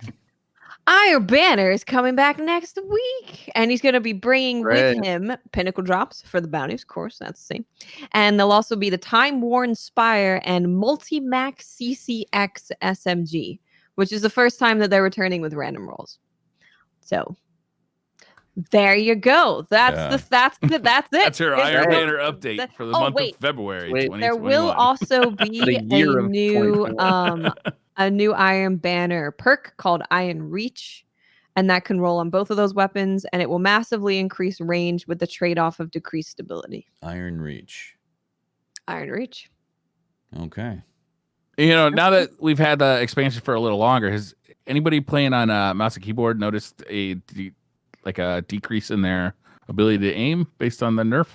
Iron Banner is coming back next week, and he's going to be bringing with Great. him pinnacle drops for the bounties, of course, that's the same. And there'll also be the Time Worn Spire and Multi-Mac CCX SMG, which is the first time that they're returning with random rolls. So there you go. That's it. That's your Here's Iron the- Banner update that- for the oh, month wait. of February. Wait. 2021. There will also be The year a of new 2021. a new Iron Banner perk called Iron Reach, and that can roll on both of those weapons, and it will massively increase range with the trade-off of decreased stability. Iron Reach. Iron Reach. Okay. Now that we've had the expansion for a little longer, has anybody playing on mouse and keyboard noticed a decrease in their ability to aim based on the nerf?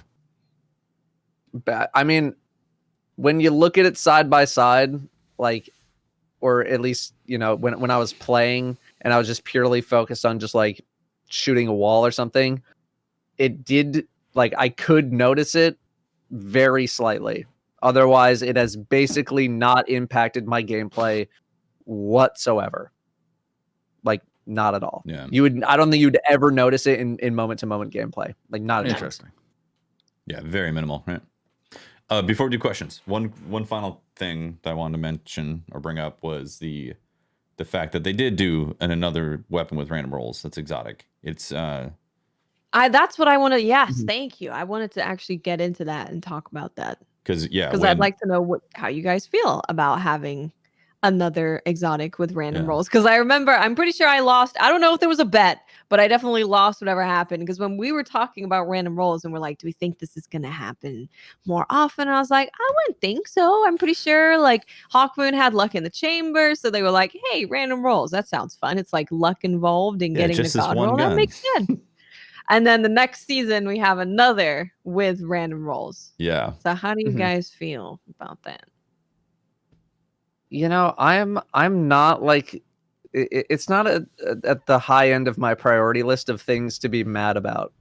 I mean, when you look at it side by side, like, or at least when I was playing and I was just purely focused on just like shooting a wall or something, it did like I could notice it very slightly. Otherwise, it has basically not impacted my gameplay whatsoever. Like, not at all. Yeah. I don't think you'd ever notice it in moment to moment gameplay. Like, not a chance. Interesting. Yeah, very minimal, right? Before we do questions, one final thing that I wanted to mention or bring up was the fact that they did do another weapon with random rolls that's exotic. It's That's what I want to. Yes, thank you. I wanted to actually get into that and talk about that because I'd like to know how you guys feel about having another exotic with random rolls. Because I'm pretty sure I lost. I don't know if there was a bet, but I definitely lost whatever happened. Because when we were talking about random rolls and we're like, do we think this is going to happen more often? I was like, I wouldn't think so. I'm pretty sure like Hawkmoon had luck in the chamber. So they were like, hey, random rolls. That sounds fun. It's like luck involved in getting the just this god one roll. gun. That makes sense. And then the next season we have another with random rolls. Yeah. So how do you guys feel about that? I'm not like it's not at the high end of my priority list of things to be mad about.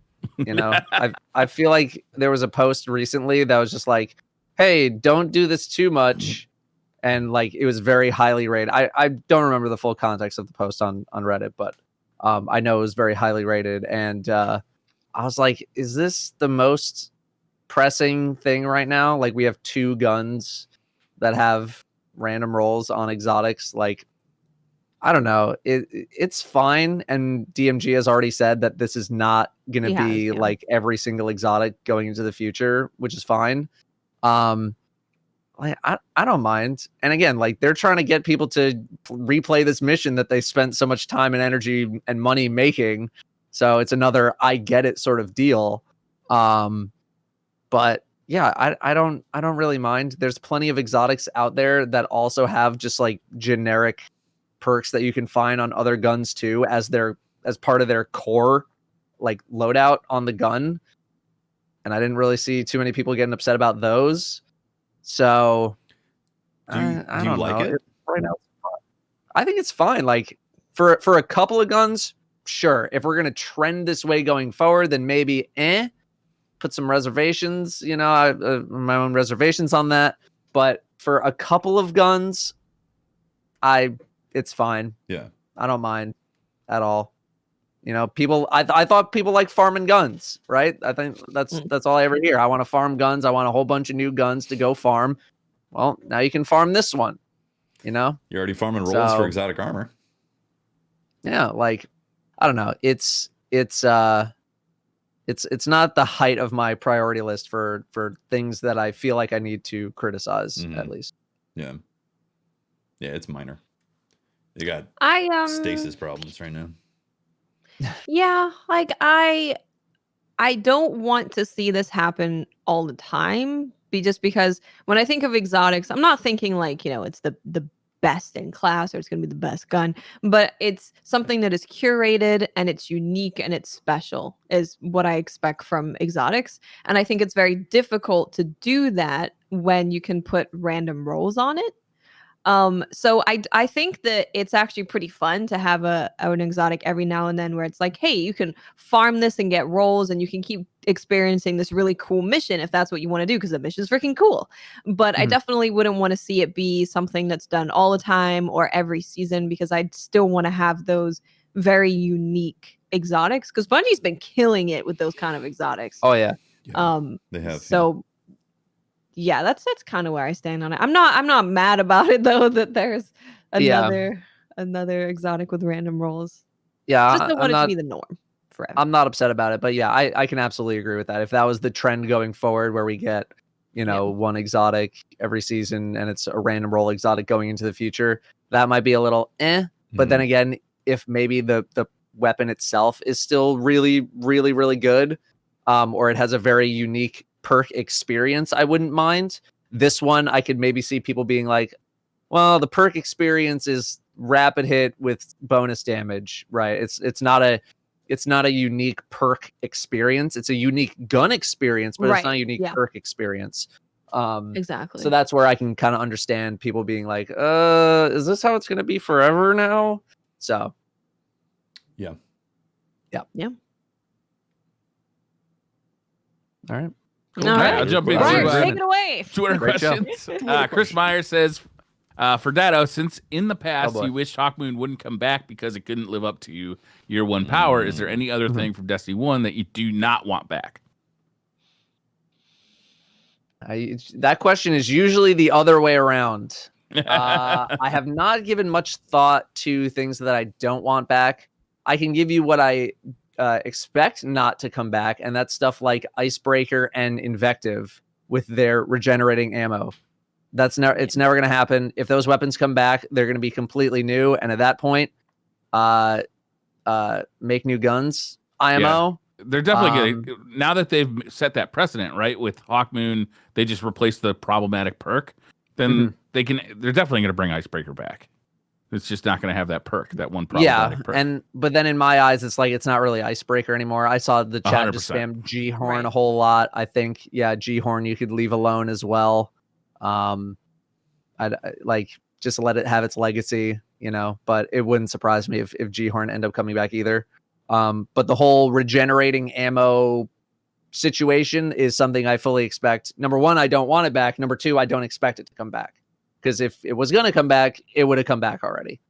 I feel like there was a post recently that was just like, hey, don't do this too much, and like it was very highly rated. I don't remember the full context of the post on Reddit, but I know it was very highly rated, and I was like, is this the most pressing thing right now? Like, we have 2 guns that have random rolls on exotics. Like, I don't know. It's fine, and DMG has already said that this is not going to be like every single exotic going into the future, which is fine. Like, I don't mind. And again, like, they're trying to get people to replay this mission that they spent so much time and energy and money making. So it's another I get it sort of deal. But yeah, I don't really mind. There's plenty of exotics out there that also have just like generic perks that you can find on other guns too, as part of their core like loadout on the gun. And I didn't really see too many people getting upset about those. So do you like know. it? Right now, I think it's fine. Like, for a couple of guns, sure. If we're gonna trend this way going forward, then maybe put some reservations. You know, my own reservations on that. But for a couple of guns, it's fine. Yeah, I don't mind at all. You know, people. I thought people like farming guns, right? I think that's all I ever hear. I want to farm guns. I want a whole bunch of new guns to go farm. Well, now you can farm this one. You know, you're already farming rolls for exotic armor. Yeah, like, I don't know. It's not the height of my priority list for things that I feel like I need to criticize, at least. Yeah, it's minor. You got stasis problems right now. Yeah, like I don't want to see this happen all the time. Just because when I think of exotics, I'm not thinking like, it's the best in class or it's going to be the best gun, but it's something that is curated and it's unique and it's special is what I expect from exotics. And I think it's very difficult to do that when you can put random rolls on it. So I think that it's actually pretty fun to have an exotic every now and then where it's like, hey, you can farm this and get rolls and you can keep experiencing this really cool mission if that's what you want to do, because the mission's freaking cool. But I definitely wouldn't want to see it be something that's done all the time or every season, because I'd still want to have those very unique exotics, because Bungie's been killing it with those kind of exotics. Oh yeah. They have. So yeah, that's kind of where I stand on it. I'm not mad about it though that there's another exotic with random rolls. Yeah, Just don't want it to be the norm forever. I'm not upset about it, but yeah, I can absolutely agree with that. If that was the trend going forward, where we get, one exotic every season and it's a random roll exotic going into the future, that might be a little But then again, if maybe the weapon itself is still really, really, really good, or it has a very unique perk experience, I wouldn't mind. This one, I could maybe see people being like, well, the perk experience is rapid hit with bonus damage, right? It's not a unique perk experience. It's a unique gun experience, but it's not a unique perk experience. Exactly. So that's where I can kind of understand people being like, is this how it's going to be forever now? So yeah. All right. Cool. All right, I'll jump into take it away. Twitter questions. Chris Myers says, for Datto, since in the past you wished Hawkmoon wouldn't come back because it couldn't live up to year one power, is there any other thing from Destiny 1 that you do not want back? That question is usually the other way around. I have not given much thought to things that I don't want back. I can give you what I expect not to come back, and that's stuff like Icebreaker and Invective with their regenerating ammo. It's never going to happen. If those weapons come back, they're going to be completely new, and at that point, make new guns. IMO. Yeah. They're definitely going now that they've set that precedent, right? With Hawkmoon, they just replaced the problematic perk. Then they're definitely going to bring Icebreaker back. It's just not going to have that perk, that one problematic perk. But then in my eyes, it's like it's not really Icebreaker anymore. I saw the chat 100%. Just spam G-Horn a whole lot. I think, G-Horn you could leave alone as well. I'd like just let it have its legacy, but it wouldn't surprise me if G-Horn end up coming back either. But the whole regenerating ammo situation is something I fully expect. Number one, I don't want it back. Number two, I don't expect it to come back. Because if it was going to come back, it would have come back already.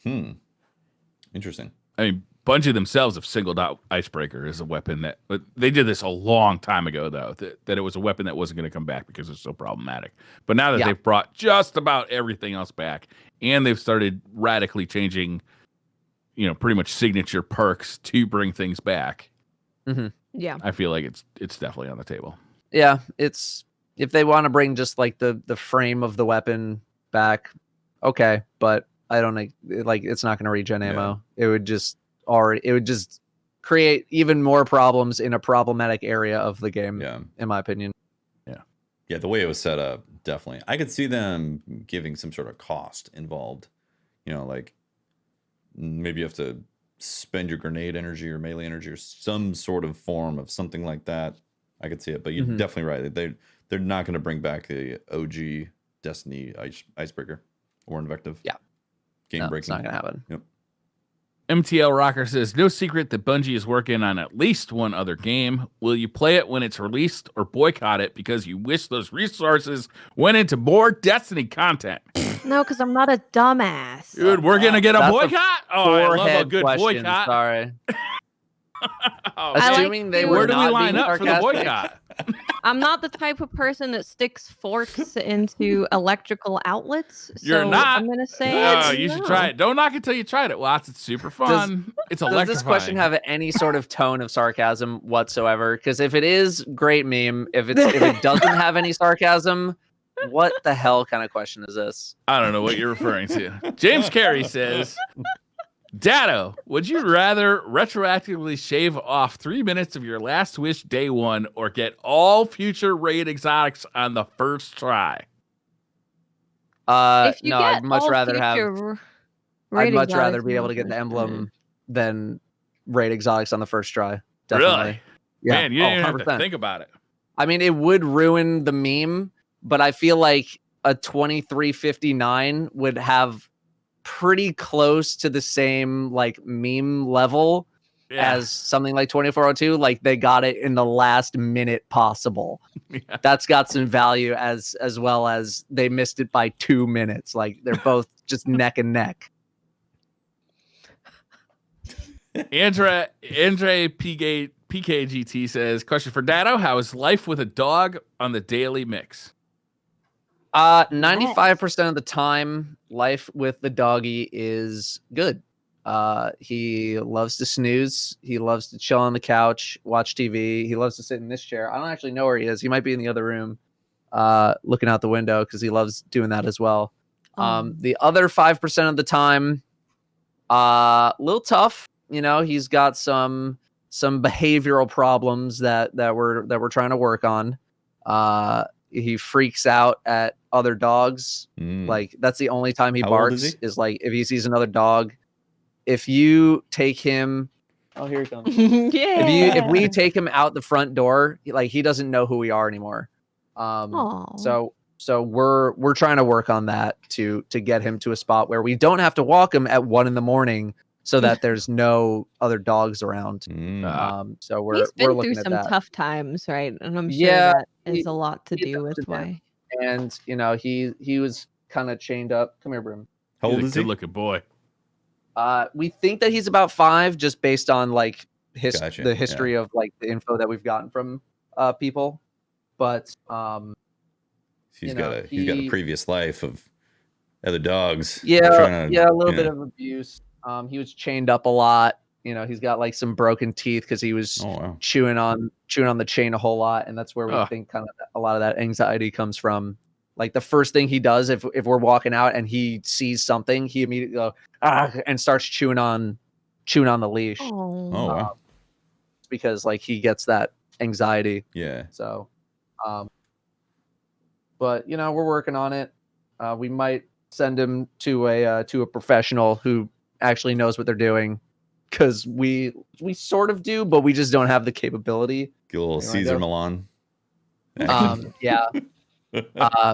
Interesting. mean, Bungie themselves have singled out Icebreaker as a weapon that, but they did this a long time ago, though, that it was a weapon that wasn't going to come back because it's so problematic. But now that they've brought just about everything else back, and they've started radically changing, pretty much signature perks to bring things back. Mm-hmm. Yeah, I feel like it's definitely on the table. Yeah, it's if they want to bring just like the frame of the weapon back, okay, but I don't like it's not going to regen ammo. It would just create even more problems in a problematic area of the game. Yeah, in my opinion. Yeah, the way it was set up, definitely. I could see them giving some sort of cost involved. Like maybe you have to spend your grenade energy or melee energy or some sort of form of something like that. I could see it, but you're definitely right. They're not going to bring back the OG Destiny Icebreaker or Invective. Yeah, game breaking. It's not going to happen. Yep. MTL Rocker says, no secret that Bungie is working on at least one other game. Will you play it when it's released or boycott it because you wish those resources went into more Destiny content? No, because I'm not a dumbass. Dude, we're going to get a boycott? I love a good question, boycott. Sorry. Assuming they were where do we not line being up for the boycott? I'm not the type of person that sticks forks into electrical outlets. You're so not. I'm gonna say you should try it. Don't knock it till you tried it, Watts. It's super fun. It's electrifying. Does this question have any sort of tone of sarcasm whatsoever? Because if it is, great meme. If it doesn't have any sarcasm, what the hell kind of question is this? I don't know what you're referring to. James Carey says, Datto, would you rather retroactively shave off 3 minutes of your last wish day one or get all future raid exotics on the first try? No, I'd much rather be able to get the emblem than raid exotics on the first try. Definitely. Really? Yeah. Man, you didn't have to think about it. I mean, it would ruin the meme, but I feel like a 2359 would have pretty close to the same like meme level as something like 2402. Like they got it in the last minute possible. That's got some value as well as they missed it by 2 minutes. Like they're both just neck and neck. Andre PKGT says, question for Datto, how is life with a dog on the daily mix? 95% of the time, life with the doggy is good. He loves to snooze. He loves to chill on the couch, watch TV. He loves to sit in this chair. I don't actually know where he is. He might be in the other room, looking out the window because he loves doing that as well. The other 5% of the time, a little tough. He's got some behavioral problems that we're trying to work on. He freaks out at other dogs. Like that's the only time he barks is like if he sees another dog. If you take him, oh, here he comes. If we take him out the front door, he doesn't know who we are anymore. So we're trying to work on that to get him to a spot where we don't have to walk him at 1 a.m. so that there's no other dogs around. So he's been looking through at some that. tough times, right? And I'm sure that has a lot to do with why. And he was kind of chained up. Come here, Brim. How old is he? Good looking boy. We think that he's about 5, just based on like Gotcha. the history of like the info that we've gotten from people. But he's got a previous life of other dogs. Yeah, a little bit of abuse. He was chained up a lot. He's got like some broken teeth because he was chewing on the chain a whole lot, and that's where we think kind of a lot of that anxiety comes from. Like the first thing he does if we're walking out and he sees something, he immediately goes and starts chewing on the leash. Wow. Because like he gets that anxiety. Yeah. So, but we're working on it. We might send him to a professional who actually knows what they're doing, because we sort of do, but we just don't have the capability. Get a little Caesar Milan. Yeah.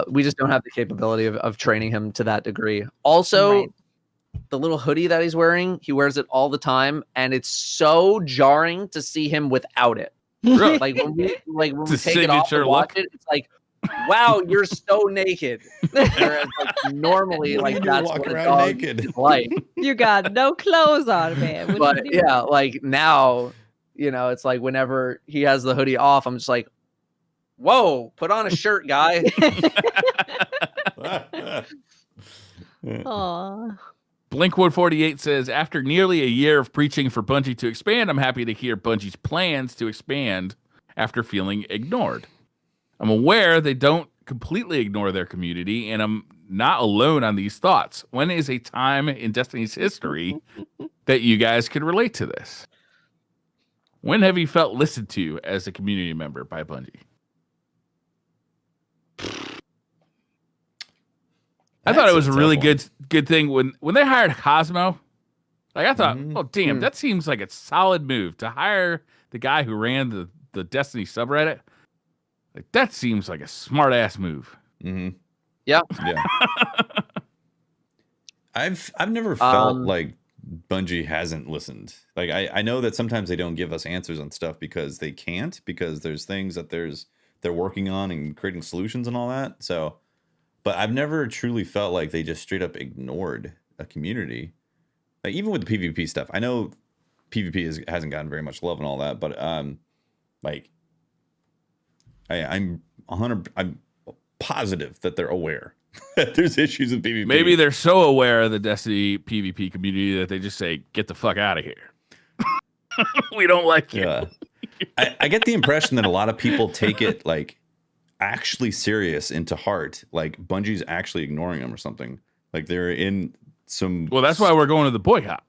We just don't have the capability of training him to that degree. Also, the little hoodie that he's wearing, he wears it all the time, and it's so jarring to see him without it. Really? Like when we take it off and watch it, it's like, wow, you're so naked. Whereas, like, normally, What do like, you do that's walk what a around dog naked? is like. You got no clothes on, man. What But you doing? yeah, like now, it's like whenever he has the hoodie off, I'm just like, whoa, put on a shirt, guy. Aw. Blinkwood48 says, after nearly a year of preaching for Bungie to expand, I'm happy to hear Bungie's plans to expand after feeling ignored. I'm aware they don't completely ignore their community, and I'm not alone on these thoughts. When is a time in Destiny's history that you guys could relate to this? When have you felt listened to as a community member by Bungie? I thought it was a really good thing when they hired Cosmo. Like, I thought, oh damn, that seems like a solid move to hire the guy who ran the Destiny subreddit. Like, that seems like a smart ass move. Mm-hmm. Yeah. Yeah. I've never felt like Bungie hasn't listened. Like, I know that sometimes they don't give us answers on stuff because they can't, because there's things that they're working on and creating solutions and all that. So, but I've never truly felt like they just straight up ignored a community. Like, even with the PvP stuff, I know PvP hasn't gotten very much love and all that, but like, I'm positive that they're aware that there's issues with PvP. Maybe they're so aware of the Destiny PvP community that they just say, "Get the fuck out of here. We don't like you." Yeah. I get the impression that a lot of people take it like actually serious into heart, like Bungie's actually ignoring them or something. Like they're in some. Well, that's why we're going to the boycott.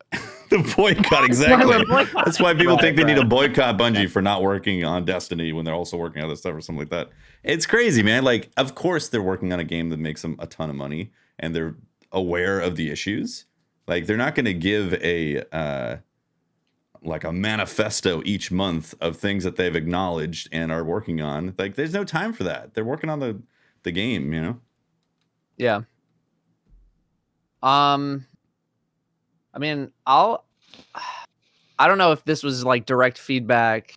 The boycott, exactly. Boycott. That's why people think they need to boycott Bungie for not working on Destiny when they're also working on other stuff or something like that. It's crazy, man. Like, of course they're working on a game that makes them a ton of money and they're aware of the issues. Like, they're not going to give a manifesto each month of things that they've acknowledged and are working on. Like, there's no time for that. They're working on the game, you know? Yeah. I mean, I don't know if this was like direct feedback.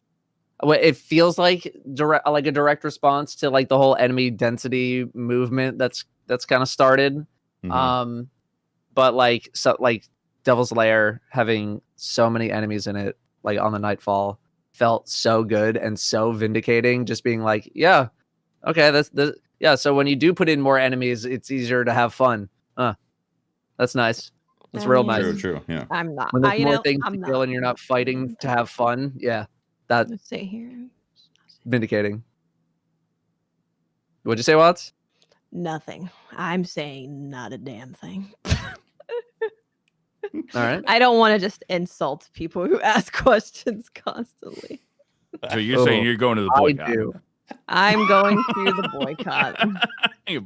It feels like a direct response to like the whole enemy density movement that's kind of started. Mhm. But like Devil's Lair having so many enemies in it, like on the Nightfall, felt so good and so vindicating. Just being like, yeah, okay, yeah. So when you do put in more enemies, it's easier to have fun. That's nice. That's real nice. True, yeah. I'm not. When there's more things I'm to not. kill and you're not fighting to have fun, yeah, that's Let's see here. vindicating. What'd you say, Watts? Nothing. I'm saying not a damn thing. All right. I don't want to just insult people who ask questions constantly. So you're saying you're going to the boycott? I do. I'm going to the boycott.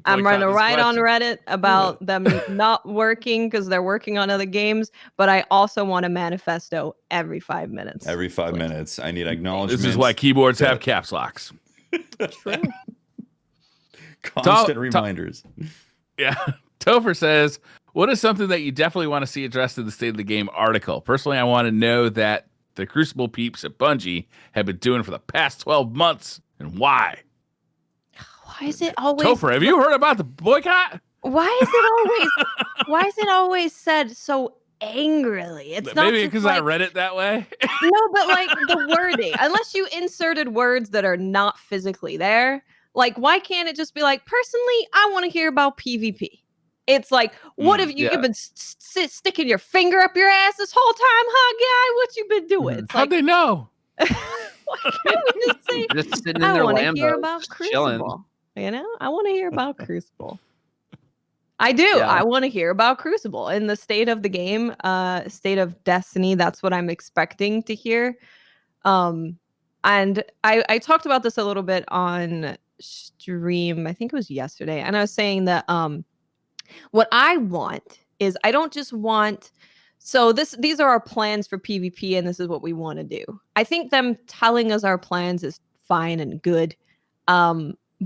I'm going to write on Reddit about them not working because they're working on other games, but I also want a manifesto every 5 minutes. Every 5 minutes. I need acknowledgement. This is why keyboards have caps locks. True. Constant reminders. Yeah. Topher says, what is something that you definitely want to see addressed in the State of the Game article? Personally, I want to know that the Crucible peeps at Bungie have been doing for the past 12 months and why. Why is it always Topher, have you heard about the boycott? Why is it always said so angrily? It's not maybe because I read it that way. No, but like the wording, unless you inserted words that are not physically there, like why can't it just be like, personally, I want to hear about PvP? It's like, what have you've been sticking your finger up your ass this whole time, huh, guy? What you been doing? It's How'd they know? Why can't we just say, Just sitting in I their want to Lambos, hear about just Crucible? chilling. You know, I want to hear about Crucible. I do. Yeah. I want to hear about Crucible in the state of the game, state of Destiny. That's what I'm expecting to hear. And I talked about this a little bit on stream. I think it was yesterday, and I was saying that what I want is I don't just want. So these are our plans for PvP, and this is what we want to do. I think them telling us our plans is fine and good.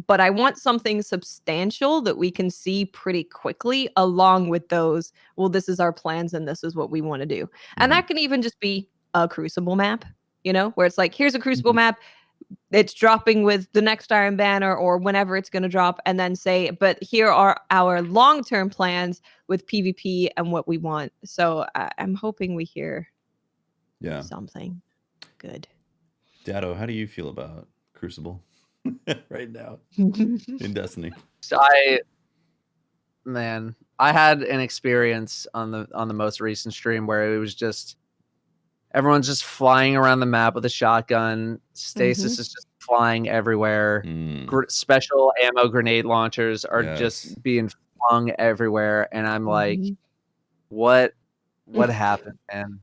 But I want something substantial that we can see pretty quickly along with those, well, this is our plans and this is what we want to do. And that can even just be a Crucible map, you know, where it's like, here's a Crucible map. it's dropping with the next Iron Banner or whenever it's going to drop, and then say, but here are our long-term plans with PvP and what we want. So I'm hoping we hear something good. Datto, how do you feel about Crucible right now in Destiny? So I had an experience on the most recent stream where it was just everyone's just flying around the map with a shotgun. Stasis is just flying everywhere. Special ammo grenade launchers are just being flung everywhere, and I'm like, what happened, man?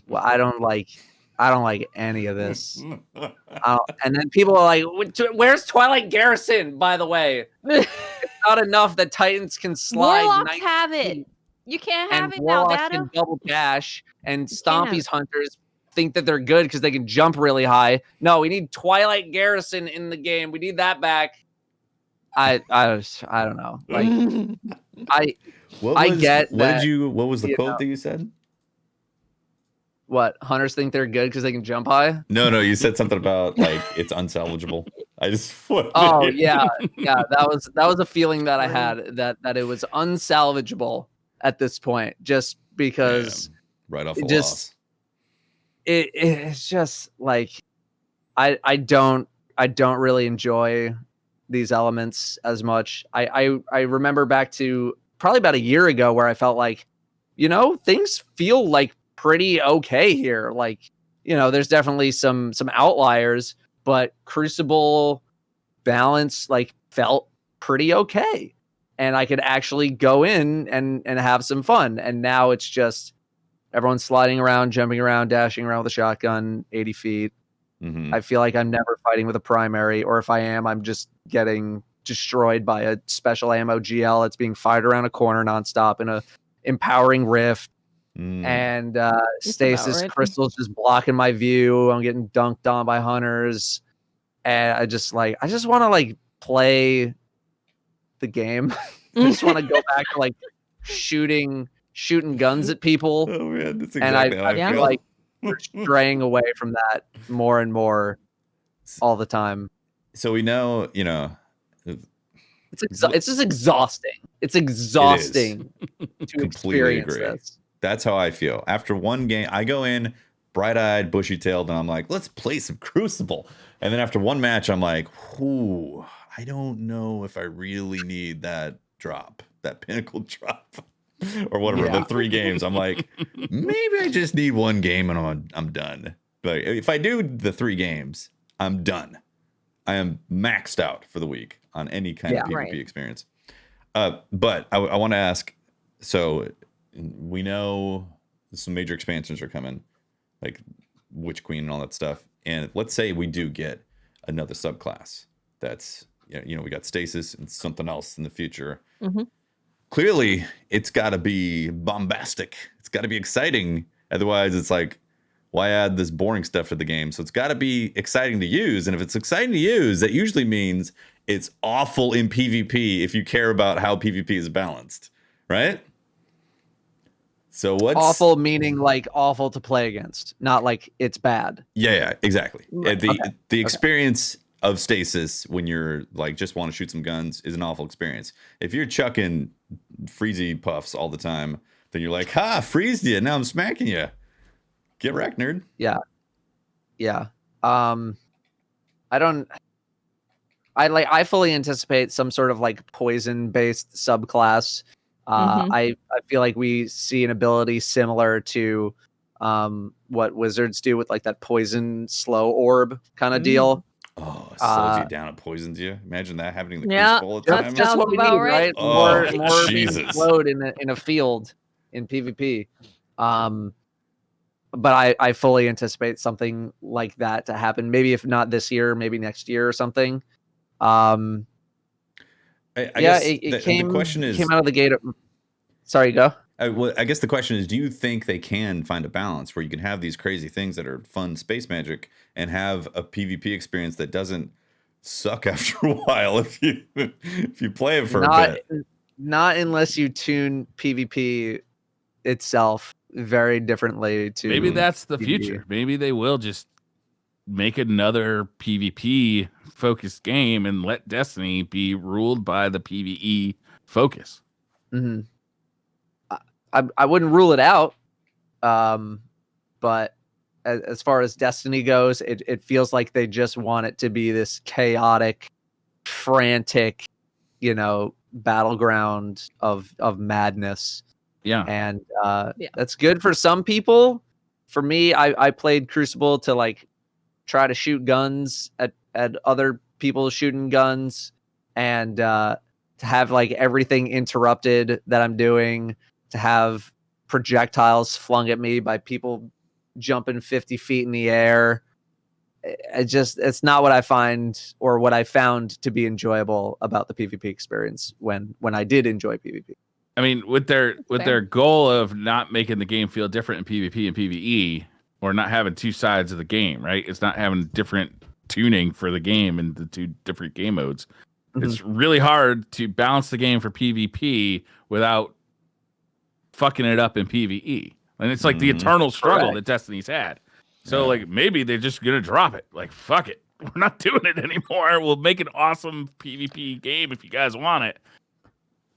Well, I don't like any of this. And then people are like, where's Twilight Garrison, by the way? It's not enough that Titans can slide. Warlocks have it. You can't have it now, Warlocks can double dash, and Stompy's hunters think that they're good because they can jump really high. No, we need Twilight Garrison in the game. We need that back. I don't know. Like What was the quote that you said? What, hunters think they're good because they can jump high? No, you said something about like it's unsalvageable. I just yeah. That was a feeling that I had that it was unsalvageable at this point, just because right off the loss. It's just like I don't really enjoy these elements as much. I remember back to probably about a year ago where I felt like, things feel like pretty okay here. Like, there's definitely some outliers, but Crucible balance like felt pretty okay. And I could actually go in and have some fun. And now it's just everyone's sliding around, jumping around, dashing around with a shotgun 80 feet. I feel like I'm never fighting with a primary, or if I am, I'm just getting destroyed by a special ammo GL that's being fired around a corner nonstop in a empowering rift. And stasis crystals just blocking my view. I'm getting dunked on by hunters. And I just want to like play the game. I just want to go back to like shooting guns at people. Oh man, that's exactly how I feel. Like we're straying away from that more and more all the time. So we know, it's just exhausting. It's exhausting to experience this. That's how I feel. After one game, I go in bright-eyed, bushy-tailed, and I'm like, let's play some Crucible. And then after one match, I'm like, ooh, I don't know if I really need that drop, that pinnacle drop, or whatever, the 3 games. I'm like, maybe I just need one game and I'm done. But if I do the 3 games, I'm done. I am maxed out for the week on any kind of PvP experience. But I want to ask, so we know some major expansions are coming, like Witch Queen and all that stuff. And let's say we do get another subclass that's, we got Stasis and something else in the future. Clearly, it's got to be bombastic. It's got to be exciting. Otherwise, it's like, why add this boring stuff to the game? So it's got to be exciting to use. And if it's exciting to use, that usually means it's awful in PvP if you care about how PvP is balanced, right? So what's awful meaning like awful to play against, not like it's bad. Yeah, exactly. The experience of Stasis when you're like just want to shoot some guns is an awful experience. If you're chucking freezy puffs all the time, then you're like, ha, freezed you. Now I'm smacking you. Get wrecked, nerd. Yeah. I fully anticipate some sort of like poison based subclass. I feel like we see an ability similar to what wizards do with like that poison slow orb kind of deal. Oh, it slows you down and poisons you. Imagine that happening in the Crucible all the time. That's just what we need, right? Oh, more Jesus. slowed in a field in PvP. But I fully anticipate something like that to happen. Maybe if not this year, maybe next year or something. I guess the question is, came out of the gate. Sorry, go. I guess the question is, do you think they can find a balance where you can have these crazy things that are fun space magic and have a PvP experience that doesn't suck after a while if you play it for a bit? Not unless you tune PvP itself very differently to maybe that's the future. Maybe they will just make another PvP focused game and let Destiny be ruled by the PvE focus. Mm-hmm. I wouldn't rule it out, but as far as Destiny goes, it feels like they just want it to be this chaotic, frantic, battleground of madness. Yeah. And that's good for some people. For me, I played Crucible to like try to shoot guns at other people shooting guns, and to have like everything interrupted that I'm doing, to have projectiles flung at me by people jumping 50 feet in the air. It's not what I find or what I found to be enjoyable about the PvP experience when I did enjoy PvP. I mean, with their goal of not making the game feel different in PvP and PvE, or not having two sides of the game, right? It's not having different tuning for the game and the two different game modes. Mm-hmm. It's really hard to balance the game for PvP without fucking it up in PvE. And it's like the eternal struggle that Destiny's had. So like maybe they're just gonna drop it. Like, fuck it. We're not doing it anymore. We'll make an awesome PvP game if you guys want it.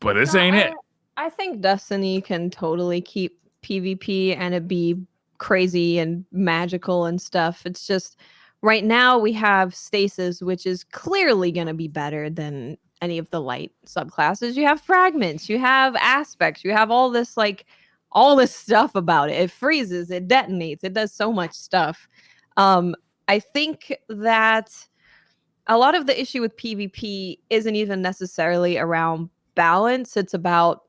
But this ain't it. I think Destiny can totally keep PvP and it be crazy and magical and stuff. It's just right now we have Stasis, which is clearly going to be better than any of the light subclasses. You have fragments, you have aspects, you have all this stuff about it. It freezes, it detonates, it does so much stuff. I think that a lot of the issue with PvP isn't even necessarily around balance. It's about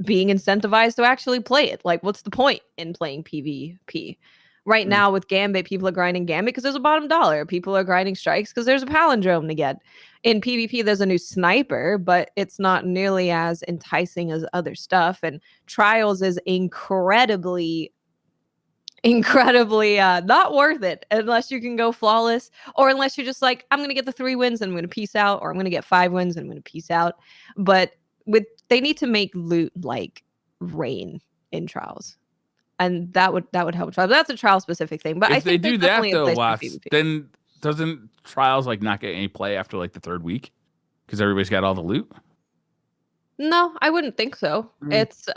being incentivized to actually play it. Like, what's the point in playing PvP? Right now with Gambit, people are grinding Gambit because there's a bottom dollar. People are grinding Strikes because there's a palindrome to get. In PvP, there's a new sniper, but it's not nearly as enticing as other stuff. And Trials is incredibly not worth it unless you can go flawless, or unless you're just like, I'm going to get the 3 wins and I'm going to peace out, or I'm going to get 5 wins and I'm going to peace out. But they need to make loot like rain in Trials, and that would help Trials. But that's a Trial specific thing. But if I think they do that though, Watts, then doesn't Trials like not get any play after like the 3rd week because everybody's got all the loot? No, I wouldn't think so. It's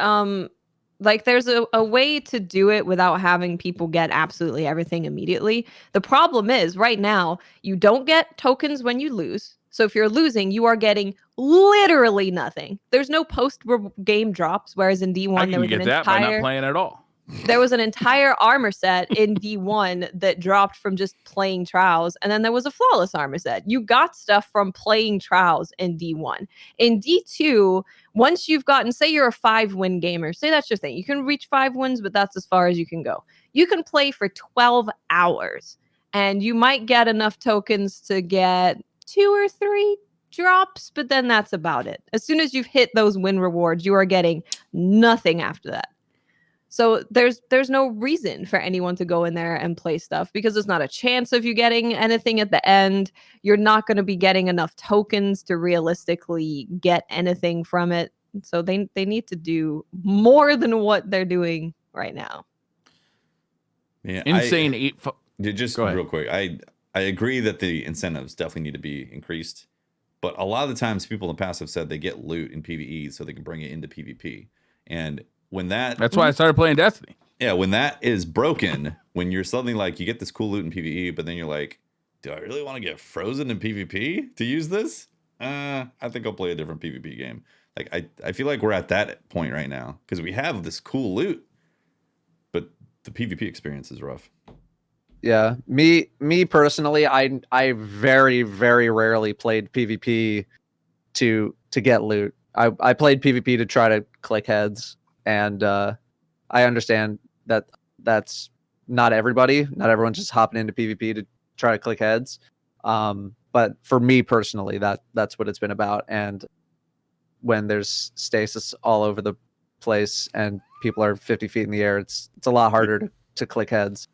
like there's a way to do it without having people get absolutely everything immediately. The problem is right now you don't get tokens when you lose. So if you're losing, you are getting literally nothing. There's no post-game drops, whereas in D1 there was an entire... by not playing at all. There was an entire armor set in D1 that dropped from just playing Trials, and then there was a flawless armor set. You got stuff from playing Trials in D1. In D2, once you've gotten, say you're a 5-win gamer, say that's your thing. You can reach 5 wins, but that's as far as you can go. You can play for 12 hours, and you might get enough tokens to get 2 or 3 drops, but then that's about it. As soon as you've hit those win rewards, you are getting nothing after that. So there's no reason for anyone to go in there and play stuff because there's not a chance of you getting anything at the end. You're not going to be getting enough tokens to realistically get anything from it. So they need to do more than what they're doing right now. Yeah, insane. Just real quick, I agree that the incentives definitely need to be increased, but a lot of the times people in the past have said they get loot in PvE so they can bring it into PvP, and when that's why I started playing Destiny. Yeah, when that is broken, when you're suddenly like you get this cool loot in PvE, but then you're like, do I really want to get frozen in PvP to use this? I think I'll play a different PvP game. Like I feel like we're at that point right now because we have this cool loot, but the PvP experience is rough. Yeah, me personally, I very, very rarely played PvP to get loot. I played PvP to try to click heads. And I understand that that's not everybody. Not everyone's just hopping into PvP to try to click heads. But for me personally, that's what it's been about. And when there's stasis all over the place and people are 50 feet in the air, it's a lot harder to click heads.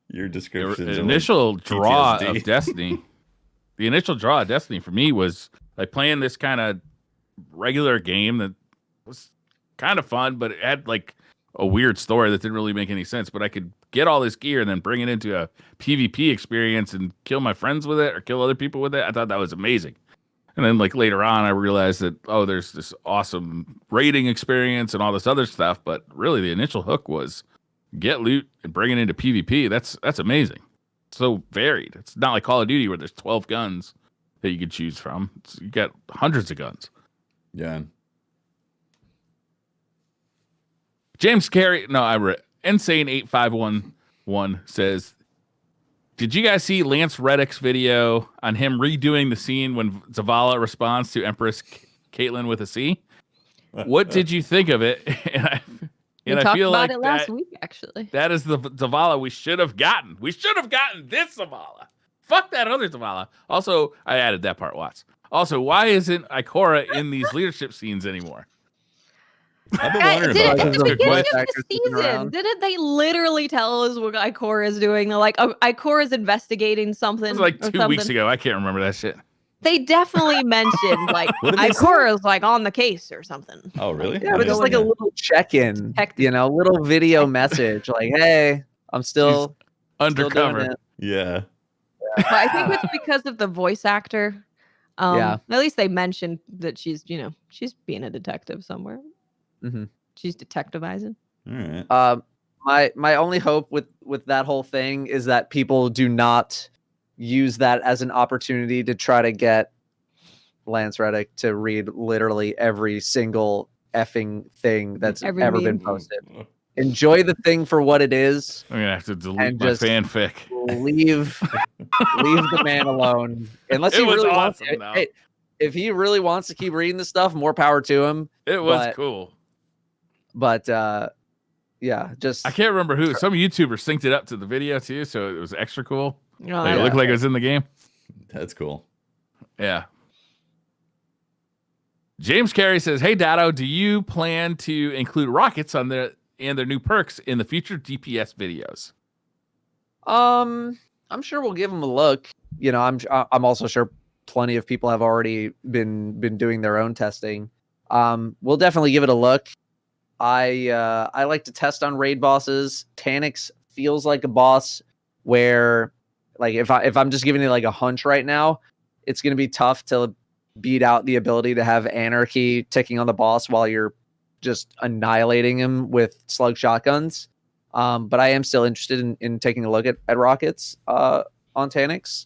Your description. The initial draw of Destiny. The initial draw of Destiny for me was like playing this kind of regular game that was kind of fun, but it had like a weird story that didn't really make any sense, but I could get all this gear and then bring it into a PvP experience and kill my friends with it or kill other people with it. I thought that was amazing. And then like later on, I realized that, there's this awesome raiding experience and all this other stuff. But really the initial hook was get loot and bring it into PvP. That's amazing. So varied. It's not like Call of Duty where there's 12 guns that you could choose from. You got hundreds of guns. Yeah. James Carey, Insane8511 says, did you guys see Lance Reddick's video on him redoing the scene when Zavala responds to Empress Caitlyn with a C? What did you think of it? We talked about it last week, actually. That is the Zavala we should have gotten. We should have gotten this Zavala. Fuck that other Zavala. Also, I added that part, Watts. Also, why isn't Ikora in these leadership scenes anymore? I've been wondering about At that. the beginning of the season, didn't they literally tell us what Ikora is doing? They're like, Ikora is investigating something. It was like 2 weeks ago. I can't remember that shit. They definitely mentioned like Ikora is like on the case or something. Oh, really? Yeah, but just like a little check-in, little video message, like, "Hey, I'm still undercover." Still yeah. But I think it's because of the voice actor. At least they mentioned that she's being a detective somewhere. Mm-hmm. She's detectivizing. All right. My only hope with that whole thing is that people do not use that as an opportunity to try to get Lance Reddick to read literally every single effing thing that's ever been posted. Enjoy the thing for what it is. I'm gonna have to delete my fanfic. Leave the man alone. Unless he really wants to. Hey, if he really wants to keep reading this stuff, more power to him. It was cool. But yeah, just I can't remember who. Some YouTuber synced it up to the video too, so it was extra cool. It looked like it was in the game. That's cool. Yeah. James Carey says, "Hey Datto, do you plan to include rockets on their new perks in the future DPS videos?" I'm sure we'll give them a look. I'm also sure plenty of people have already been doing their own testing. We'll definitely give it a look. I like to test on raid bosses. Taniks feels like a boss where, like, if I'm just giving it like a hunch right now, it's going to be tough to beat out the ability to have anarchy ticking on the boss while you're just annihilating him with slug shotguns. But I am still interested in taking a look at rockets on Taniks.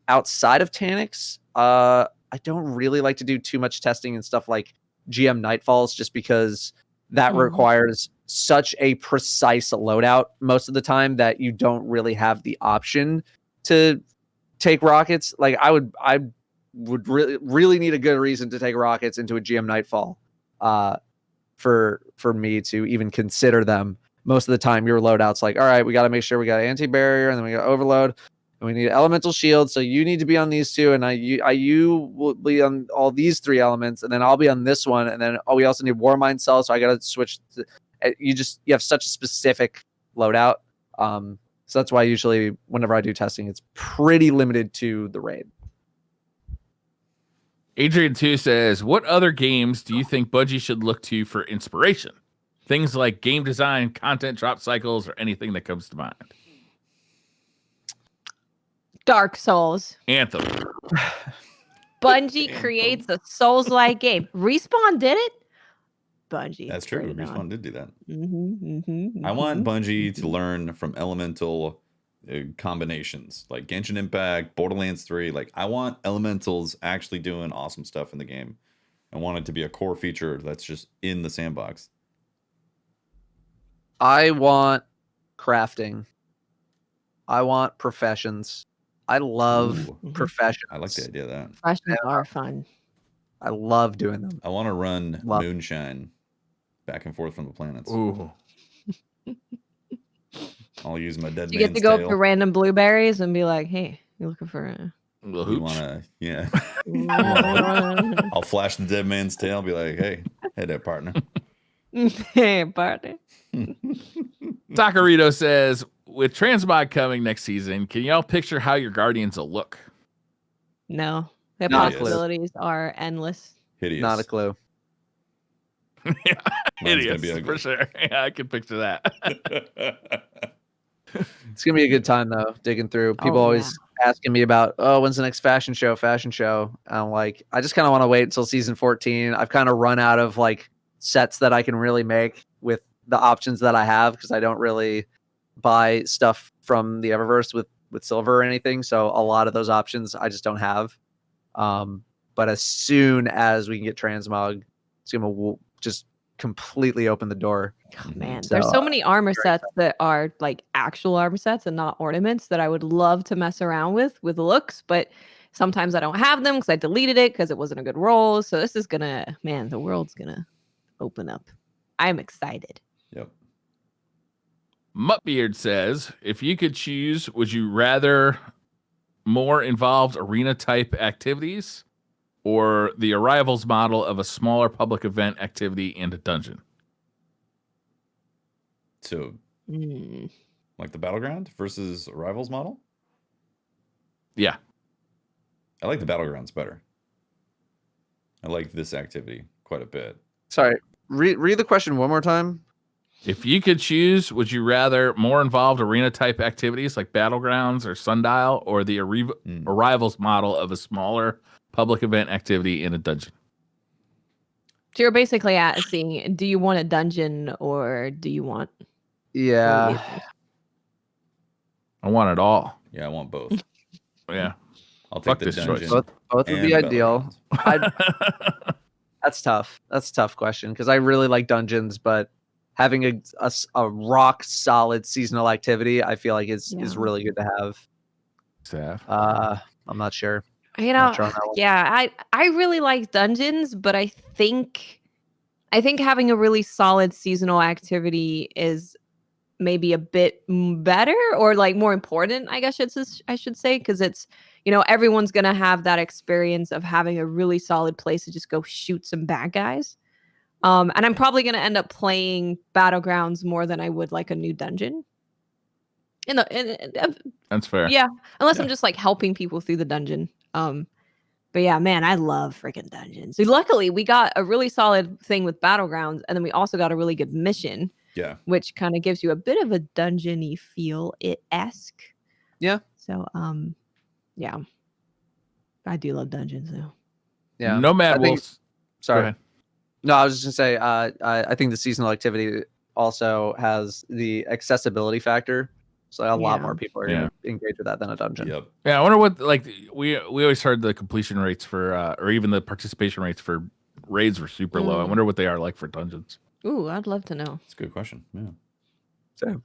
Outside of Taniks, I don't really like to do too much testing and stuff like GM Nightfalls, just because that requires such a precise loadout most of the time that you don't really have the option to take rockets. Like I would really need a good reason to take rockets into a GM Nightfall for me to even consider them. Most of the time your loadout's like, all right, we got to make sure we got anti-barrier, and then we got overload, and we need elemental shield. So you need to be on these two, and you will be on all these three elements, and then I'll be on this one, and then we also need Warmind Cell, so I got to switch. You have such a specific loadout. So that's why usually whenever I do testing, it's pretty limited to the raid. Adrian 2 says, what other games do you think Bungie should look to for inspiration? Things like game design, content drop cycles, or anything that comes to mind. Dark Souls. Anthem. Bungie creates a Souls-like game. Respawn did it. Bungie. That's true. Respawn did do that. Mm-hmm. I want Bungie to learn from elemental combinations like Genshin Impact, Borderlands 3. Like, I want elementals actually doing awesome stuff in the game. I want it to be a core feature that's just in the sandbox. I want crafting. I want professions. I love professions. I like the idea of that. Professions are fun. I love doing them. I want to run moonshine back and forth from the planets. Ooh. I'll use my dead You man's get to go tail. up to random blueberries and be like, hey, you looking for a... You wanna, yeah. I'll flash the dead man's tail and be like, hey there, partner. Hey, partner. Takarito says, with Transmog coming next season, can y'all picture how your Guardians will look? No. The Not a possibilities are endless. Hideous. Not a clue. Mine's gonna Idiots, be ugly. for sure. Yeah, I can picture that. It's gonna be a good time though, digging through. People always asking me about, oh, when's the next fashion show? And I'm like, I just kind of want to wait until season 14. I've kind of run out of like sets that I can really make with the options that I have because I don't really buy stuff from the Eververse with silver or anything. So a lot of those options I just don't have. But as soon as we can get transmog, it's gonna just completely open the door. Oh, man, So, there's so many armor sets that are like actual armor sets and not ornaments that I would love to mess around with looks, but sometimes I don't have them because I deleted it because it wasn't a good roll. So this is gonna, man, the world's gonna open up. I'm excited. Yep. Muttbeard says, if you could choose, would you rather more involved arena type activities or the arrivals model of a smaller public event activity and a dungeon? So, like the battleground versus rivals model? Yeah. I like the battlegrounds better. I like this activity quite a bit. Sorry, read the question one more time. If you could choose, would you rather more involved arena type activities like battlegrounds or sundial or the arrivals model of a smaller public event activity in a dungeon? So you're basically asking, do you want a dungeon or do you want? Yeah. I want it all. Yeah, I want both. Yeah. I'll take Fuck the this dungeon. choice. Both would be and ideal. battlegrounds. That's tough. That's a tough question because I really like dungeons, but having a rock solid seasonal activity, I feel like is really good to have. Staff. I'm not sure. You Not know, sure on that one. yeah, I really like dungeons, but I think having a really solid seasonal activity is maybe a bit better or like more important, I guess I should say, because it's, you know, everyone's gonna have that experience of having a really solid place to just go shoot some bad guys. And I'm probably gonna end up playing battlegrounds more than I would like a new dungeon. That's fair. Yeah, unless I'm just like helping people through the dungeon. But yeah, man, I love freaking dungeons. So luckily, we got a really solid thing with battlegrounds, and then we also got a really good mission. Yeah. Which kind of gives you a bit of a dungeon-y feel, esque. Yeah. So, yeah, I do love dungeons though. Yeah. Nomad Wolves. Sorry. Go ahead. No, I was just gonna say. I think the seasonal activity also has the accessibility factor, so a lot more people are gonna engage with that than a dungeon. Yep. Yeah, I wonder what we always heard the completion rates for or even the participation rates for raids were super low. I wonder what they are like for dungeons. Ooh, I'd love to know. It's a good question. Yeah. So,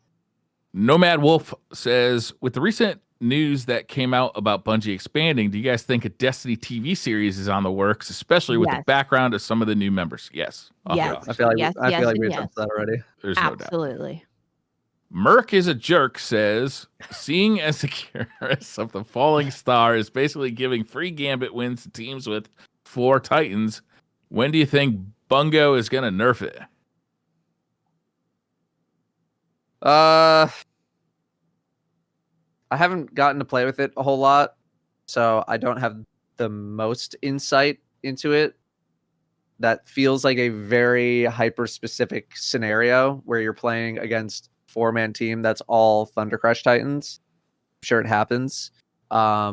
Nomad Wolf says, with the recent news that came out about Bungie expanding, do you guys think a Destiny TV series is on the works, especially with the background of some of the new members? Yes. Yes. I feel like I feel like we addressed that already. There's no doubt. Absolutely. Merc is a jerk says, seeing as the Curus of the Falling Star is basically giving free Gambit wins to teams with 4 Titans, when do you think Bungo is going to nerf it? I haven't gotten to play with it a whole lot, so I don't have the most insight into it. That feels like a very hyper-specific scenario where you're playing against 4-man team that's all Thunder Crush Titans. I'm sure it happens. Yeah,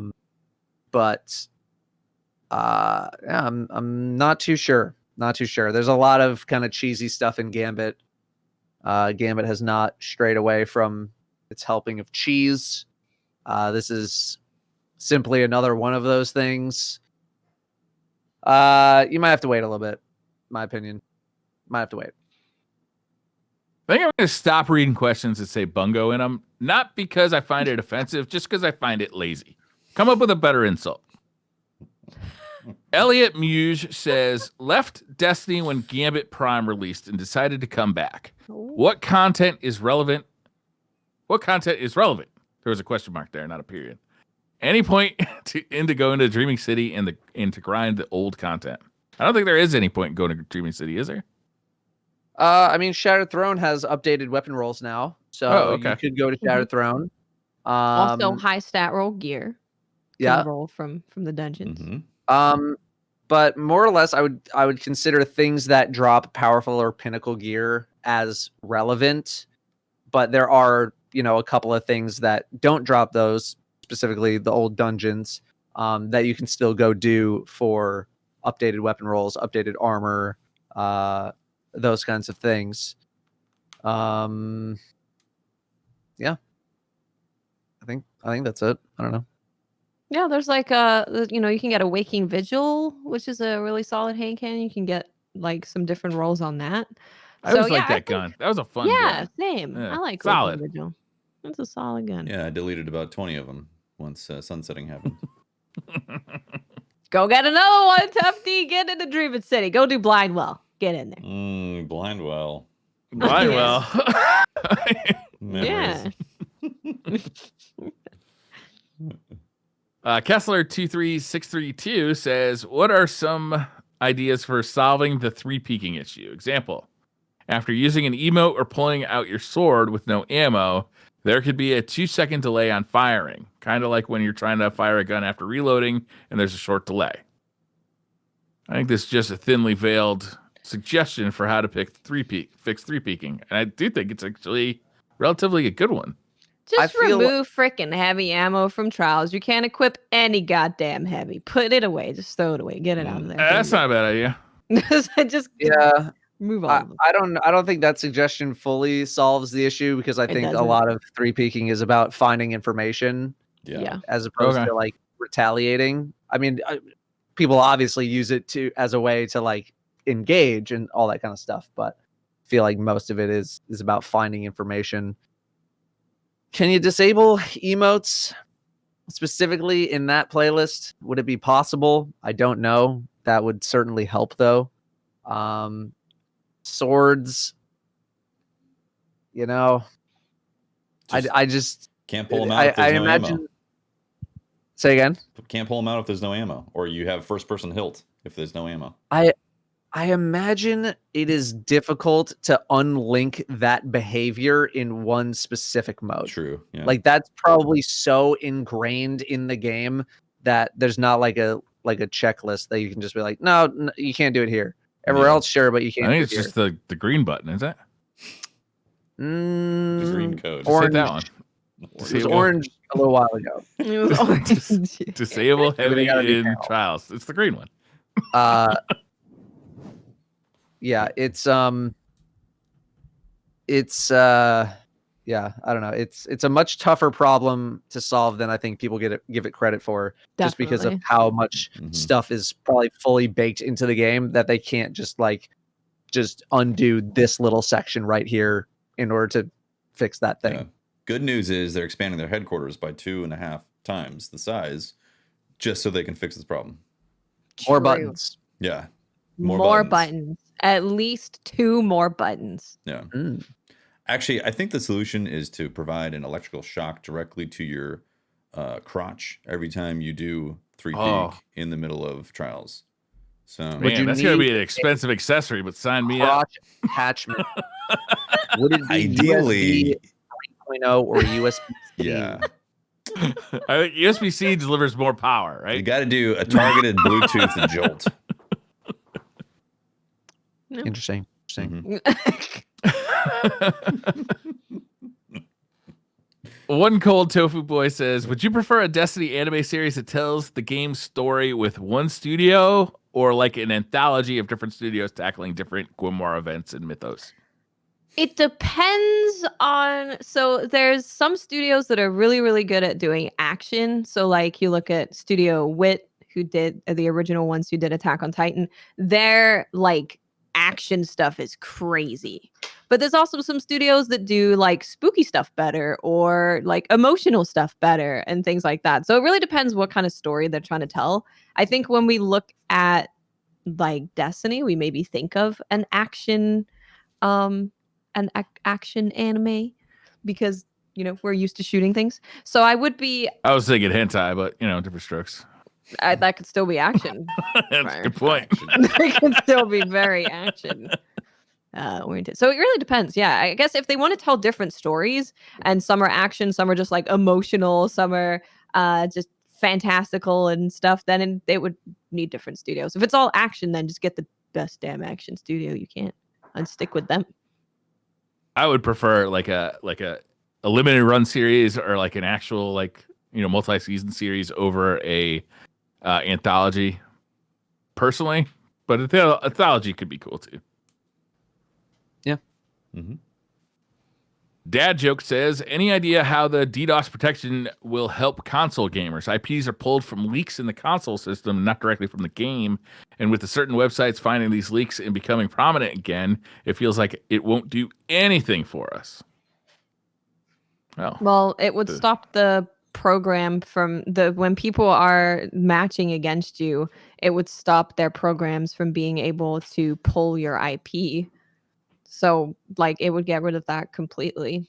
I'm not too sure. Not too sure. There's a lot of kind of cheesy stuff in Gambit. Gambit has not strayed away from its helping of cheese. This is simply another one of those things. You might have to wait a little bit, in my opinion. Might have to wait. I think I'm going to stop reading questions that say bungo in them, not because I find it offensive, just because I find it lazy. Come up with a better insult. Elliot Muse says, left Destiny when Gambit Prime released and decided to come back. What content is relevant? What content is relevant? There was a question mark there, not a period. Any point to go into Dreaming City and to grind the old content? I don't think there is any point in going to Dreaming City, is there? I mean, Shattered Throne has updated weapon rolls now, so you could go to Shattered Throne. Also, high stat roll gear. Yeah, roll from the dungeons. But more or less, I would consider things that drop powerful or pinnacle gear as relevant. But there are, a couple of things that don't drop those, specifically the old dungeons, that you can still go do for updated weapon rolls, updated armor, those kinds of things. Yeah. I think that's it. I don't know. Yeah, there's like you can get a Waking Vigil, which is a really solid hand cannon. You can get like some different rolls on that. I always like that gun. That was a fun yeah, gun. same. Yeah, I like solid. Waking Vigil. That's a solid gun. Yeah, I deleted about 20 of them once sunsetting happened. Go get another one, Tough D. Get into Dreaming City. Go do Blindwell. Get in there. Blindwell. Blindwell. Yeah. Kessler23632 says, what are some ideas for solving the 3-peaking issue? Example, after using an emote or pulling out your sword with no ammo, there could be a 2-second delay on firing, kind of like when you're trying to fire a gun after reloading and there's a short delay. I think this is just a thinly veiled suggestion for how to fix 3-peaking. And I do think it's actually relatively a good one. Just remove frickin' heavy ammo from trials. You can't equip any goddamn heavy. Put it away. Just throw it away. Get it out of there. That's not a bad idea. Just move on. I don't think that suggestion fully solves the issue, because I think a lot of 3-peaking is about finding information. Yeah. As opposed to like retaliating. I mean, people obviously use it as a way to like engage and all that kind of stuff, but I feel like most of it is about finding information. Can you disable emotes specifically in that playlist? Would it be possible? I don't know. That would certainly help though. Swords, I just can't pull them out if there's no ammo. Say again? Can't pull them out if there's no ammo, or you have first person hilt if there's no ammo. I imagine it is difficult to unlink that behavior in one specific mode. True. Yeah. Like that's probably so ingrained in the game that there's not like a checklist that you can just be like, no, you can't do it here. Everywhere else, sure, but you can't. I think it's just the green button, is it? The green code. Just hit that one. It was orange a little while ago. It was orange. Disable heavy in trials. It's the green one. Yeah, it's I don't know. It's a much tougher problem to solve than I think people give it credit for. Definitely. Just because of how much stuff is probably fully baked into the game that they can't just undo this little section right here in order to fix that thing. Yeah. Good news is they're expanding their headquarters by 2.5 times the size just so they can fix this problem. More buttons. Yeah. More buttons. At least 2 more buttons. Yeah. Actually, I think the solution is to provide an electrical shock directly to your crotch every time you do 3-peak in the middle of trials. So man, that's going to be an expensive accessory, but sign me up. Crotch attachment. Would it be ideally USB 3.0 or USB-C? Yeah. I think USB-C delivers more power, right? You got to do a targeted Bluetooth jolt. No. Interesting. One Cold Tofu Boy says, would you prefer a Destiny anime series that tells the game's story with one studio, or like an anthology of different studios tackling different Grimoire events and mythos? It depends on, so there's some studios that are really, really good at doing action. So like you look at Studio Wit, who did the original ones who did Attack on Titan. Their like action stuff is crazy. But there's also some studios that do like spooky stuff better, or like emotional stuff better and things like that. So it really depends what kind of story they're trying to tell. I think when we look at like Destiny, we maybe think of an action action anime because, we're used to shooting things. So I was thinking hentai, but different strokes. That could still be action. That's a good point. It can still be very action oriented. So it really depends. Yeah, I guess if they want to tell different stories, and some are action, some are just like emotional, some are just fantastical and stuff, then it would need different studios. If it's all action, then just get the best damn action studio you can and stick with them. I would prefer like a limited run series or like an actual like multi-season series over a anthology personally, but anthology could be cool too. Yeah. Mm-hmm. Dad Joke says, any idea how the DDoS protection will help console gamers? IPs are pulled from leaks in the console system, not directly from the game. And with the certain websites finding these leaks and becoming prominent again, it feels like it won't do anything for us. Well, it would stop the program from when people are matching against you, it would stop their programs from being able to pull your IP. So like it would get rid of that completely.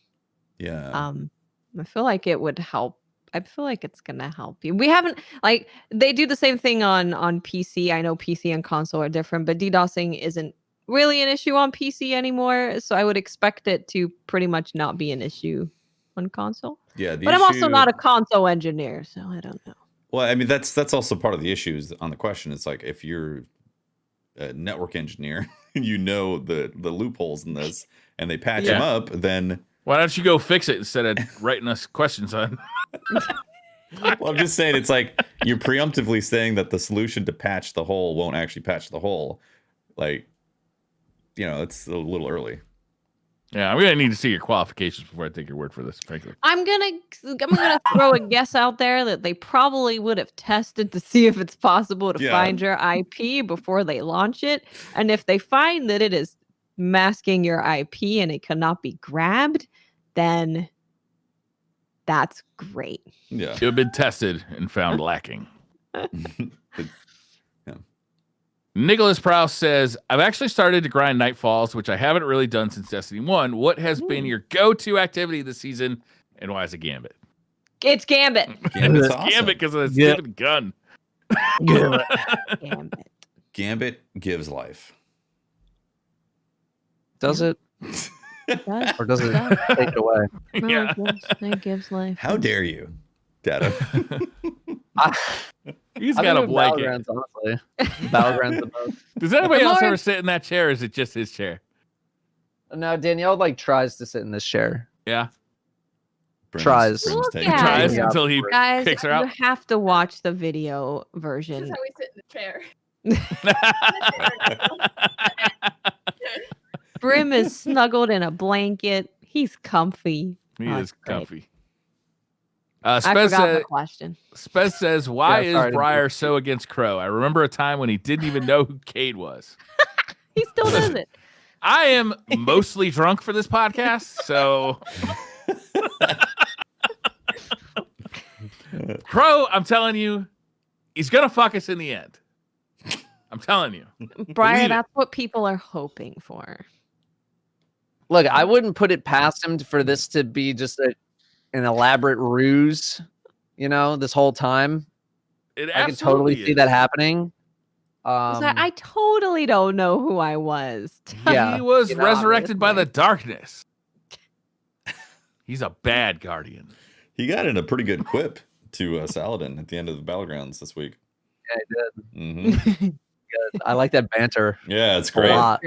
Yeah. I feel like it would help. I feel like it's gonna help you. We haven't like they do the same thing on PC. I know PC and console are different, but DDoSing isn't really an issue on PC anymore. So I would expect it to pretty much not be an issue on console. Yeah, but I'm also not a console engineer, so I don't know. Well, I mean that's also part of the issues on the question. It's like if you're a network engineer, you know the loopholes in this, and they patch them up, then why don't you go fix it instead of writing us questions on? Well, I'm just saying, it's like you're preemptively saying that the solution to patch the hole won't actually patch the hole. Like, it's a little early. Yeah, I'm gonna need to see your qualifications before I take your word for this, frankly. I'm gonna throw a guess out there that they probably would have tested to see if it's possible to find your IP before they launch it, and if they find that it is masking your IP and it cannot be grabbed, then that's great. Yeah, it have been tested and found lacking. Nicholas Prowse says, I've actually started to grind Nightfalls, which I haven't really done since Destiny 1. What has been your go-to activity this season, and why is it Gambit? It's Gambit. Gambit's it's awesome. Gambit because of the stupid gun. Gambit. Gambit gives life. Does it? Or does it take away? Yeah. It gives life. How dare you, Datto? He's got a blanket. Battlegrounds, honestly. Battlegrounds the most. Does anybody else ever sit in that chair, or is it just his chair? No, Danielle tries to sit in this chair. Yeah. Tries until he Guys, kicks her out. You have to watch the video version. This is how we sit in the chair. Brim is snuggled in a blanket. He's comfy. He is comfy. I forgot the question. Spez says, why is Briar so against Crow? I remember a time when he didn't even know who Cade was. He still doesn't. I am mostly drunk for this podcast, so... Crow, I'm telling you, he's going to fuck us in the end. I'm telling you. Briar, that's what people are hoping for. Look, I wouldn't put it past him for this to be just an elaborate ruse, this whole time. I can totally see that happening. I totally don't know who I was. Yeah, he was resurrected by the darkness. He's a bad guardian. He got in a pretty good quip to Saladin at the end of the Battlegrounds this week. Yeah, he did. Mm-hmm. Good. I like that banter. Yeah, it's great. I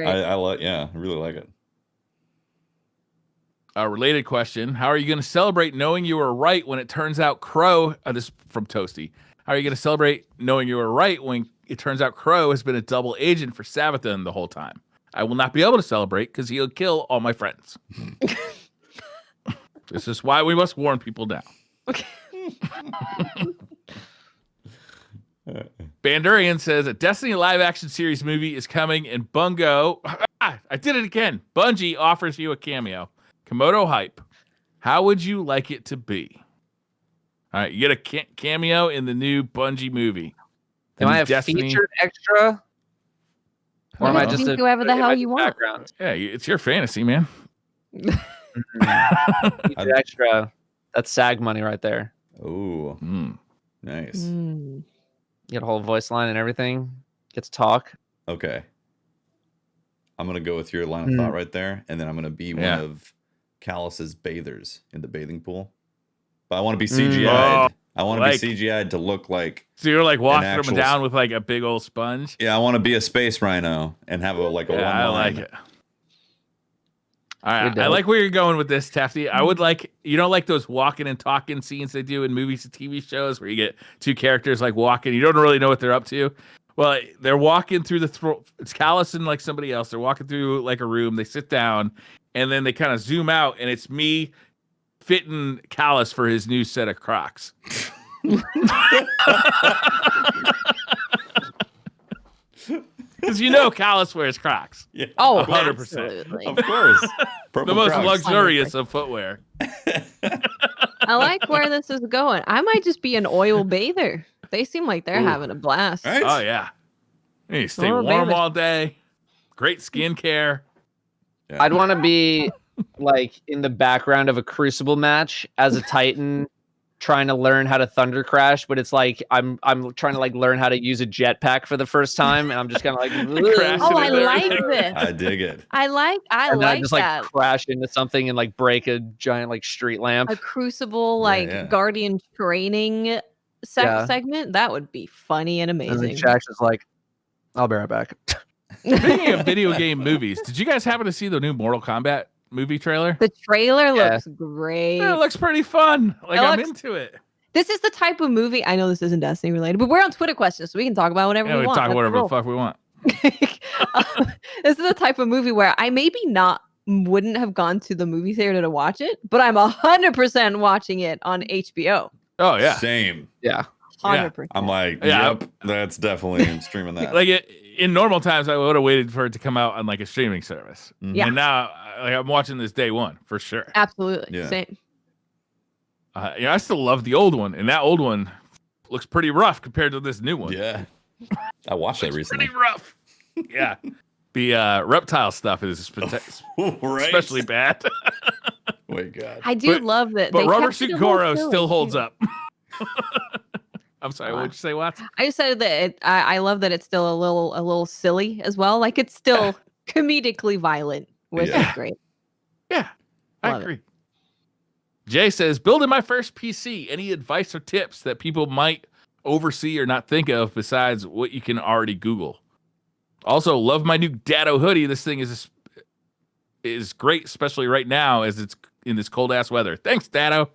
really like it. A related question: how are you going to celebrate knowing you were right when it turns out Crow? This from Toasty. How are you going to celebrate knowing you were right when it turns out Crow has been a double agent for Savathun the whole time? I will not be able to celebrate because he'll kill all my friends. This is why we must warn people now. Okay. Bandurian says a Destiny live action series movie is coming, and I did it again. Bungie offers you a cameo. Komodo hype. How would you like it to be? All right, you get a cameo in the new Bungie movie. Am I a featured extra? Or am I just whoever the hell you want? Background? Yeah, it's your fantasy, man. Featured extra. That's SAG money right there. Oh, nice. Mm. Get a whole voice line and everything. Get to talk. Okay. I'm going to go with your line of thought right there, and then I'm going to be one of Callus's bathers in the bathing pool. But I want to be CGI'd. I want to be CGI'd to look like. So you're like walking actual them down with like a big old sponge. Yeah, I want to be a space rhino and have a one line. I like it. All right, I like where you're going with this, Tefty. I would like, like those walking and talking scenes they do in movies and TV shows where you get two characters like walking. You don't really know what they're up to. Well, they're walking through it's Callus and like somebody else. They're walking through like a room. They sit down and then they kind of zoom out and it's me fitting Callus for his new set of Crocs. Because Callus wears Crocs. Yeah. Oh, 100%. absolutely. Of course. The most Crocs. luxurious of footwear. I like where this is going. I might just be an oil bather. They seem like they're having a blast. Right? Oh, yeah. You stay Oh, warm baby. all day. Great skincare. Yeah. I'd want to be like in the background of a Crucible match as a Titan trying to learn how to thunder crash, but it's like I'm trying to like learn how to use a jetpack for the first time, and I'm just kind of like Crashing Oh, I into like everything. this. I dig it. I like and then I just like that. crash into something and like break a giant like street lamp. A Crucible, Yeah, like, yeah. Guardian training Yeah. segment. That would be funny and And then amazing. Jax is like, "I'll be right back." Speaking of video game movies, did you guys happen to see the new Mortal Kombat movie trailer? The trailer Yeah. looks great. Yeah, it looks pretty fun. Like, I'm looks- into it. This is the type of movie. I know this isn't Destiny related, but we're on Twitter questions, so we can talk about whatever Yeah, we we want. talk That's whatever the the fuck we want. rule. This is the type of movie where I maybe wouldn't have gone to the movie theater to watch it, but I'm 100% watching it on HBO. Oh, yeah. Same. Yeah. 100%. I'm like, Yeah. yep, that's definitely I'm streaming that. Like, in normal times, I would have waited for it to come out on like a streaming service. Mhm. Yeah. And now, I'm watching this day one for sure. Absolutely. Yeah. Same. I still love the old one, and that old one looks pretty rough compared to this new one. Yeah. I watched that It's recently. pretty rough. Yeah. The reptile stuff is Right? especially bad. Wait, God. I do But- love that. But they Rubber kept it Suit a little Goro silly, still holds too. up. I'm sorry, what'd you say, Watson? I just said that I love that it's still a little silly as well. Like, it's still comedically violent, which Yeah. is great. Yeah, I Love it. agree. Jay says, building my first PC. Any advice or tips that people might oversee or not think of besides what you can already Google? Also, love my new Datto hoodie. This thing is great, especially right now as it's in this cold ass weather. Thanks, Datto.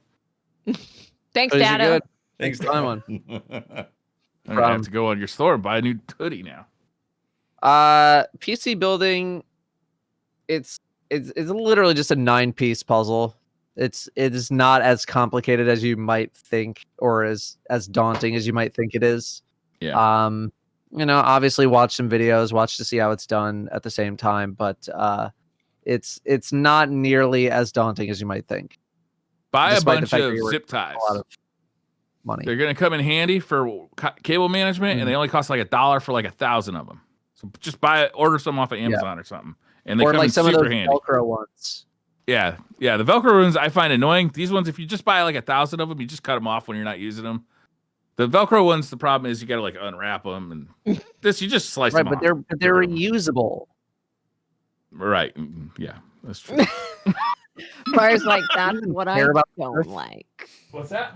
Thanks, Hoodies are Datto. good. Thanks, Fun one. I'm gonna have to go on your store and buy a new hoodie now. PC building, it's literally just a 9-piece puzzle. It is not as complicated as you might think, or as daunting as you might think it is. Yeah. Obviously watch some videos, watch to see how it's done at the same time, but it's not nearly as daunting as you might think. Buy a Despite the bunch fact that of you're zip ties. A lot of money. They're gonna come in handy for cable management, and they only cost like $1 for like 1,000 of them. So just order some off of Amazon or something, and they Or come like in some of super those handy. Velcro ones. Yeah, the Velcro ones I find annoying. These ones, if you just buy like 1,000 of them, you just cut them off when you're not using them. The Velcro ones, the problem is you gotta like unwrap them, and this you just slice Right, them off. but they're reusable. Right, yeah, that's true. Briar's like, that's what I Care about don't Earth? like. What's that?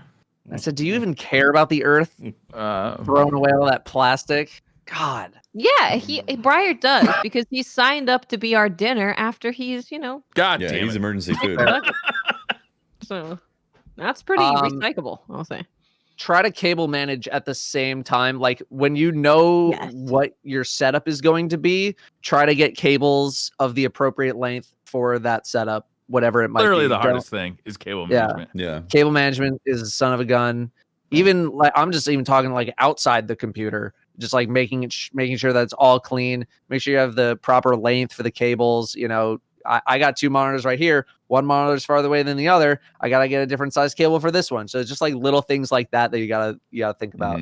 I said, do you even care about the earth? Throwing away all that plastic? God. Yeah, Briar does because he signed up to be our dinner after he's, God Yeah, damn he's it. emergency food. so that's pretty recyclable, I'll say. Try to cable manage at the same time. Like when you know Yes. what your setup is going to be, try to get cables of the appropriate length for that setup, whatever it might Literally be. the Don't- hardest thing is cable Yeah. management. Yeah. Cable management is a son of a gun. Even like I'm just even talking like outside the computer, just like making sure that it's all clean. Make sure you have the proper length for the cables. I got 2 monitors right here. One monitor is farther away than the other. I gotta get a different size cable for this one. So it's just like little things like that you gotta think about.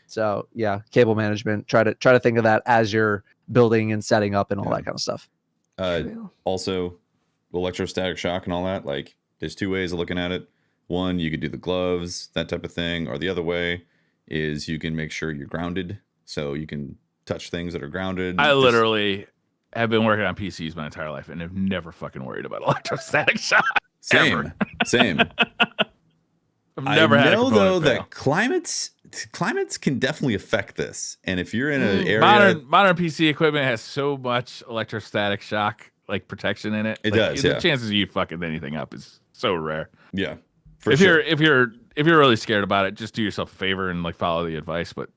So yeah, cable management. Try to think of that as you're building and setting up and all that kind of stuff. True. Also, electrostatic shock and all that. Like, there's 2 ways of looking at it. One, you could do the gloves, that type of thing, or the other way is you can make sure you're grounded, so you can touch things that are grounded. I literally have been working on PCs my entire life and have never fucking worried about electrostatic shock. same. I've never had a know component though fail. that climates can definitely affect this, and if you're in an area, Modern PC equipment has so much electrostatic shock like protection in it. It like, does. The Yeah. chances of you fucking anything up is so rare. Yeah. If you're really scared about it, just do yourself a favor and like follow the advice. But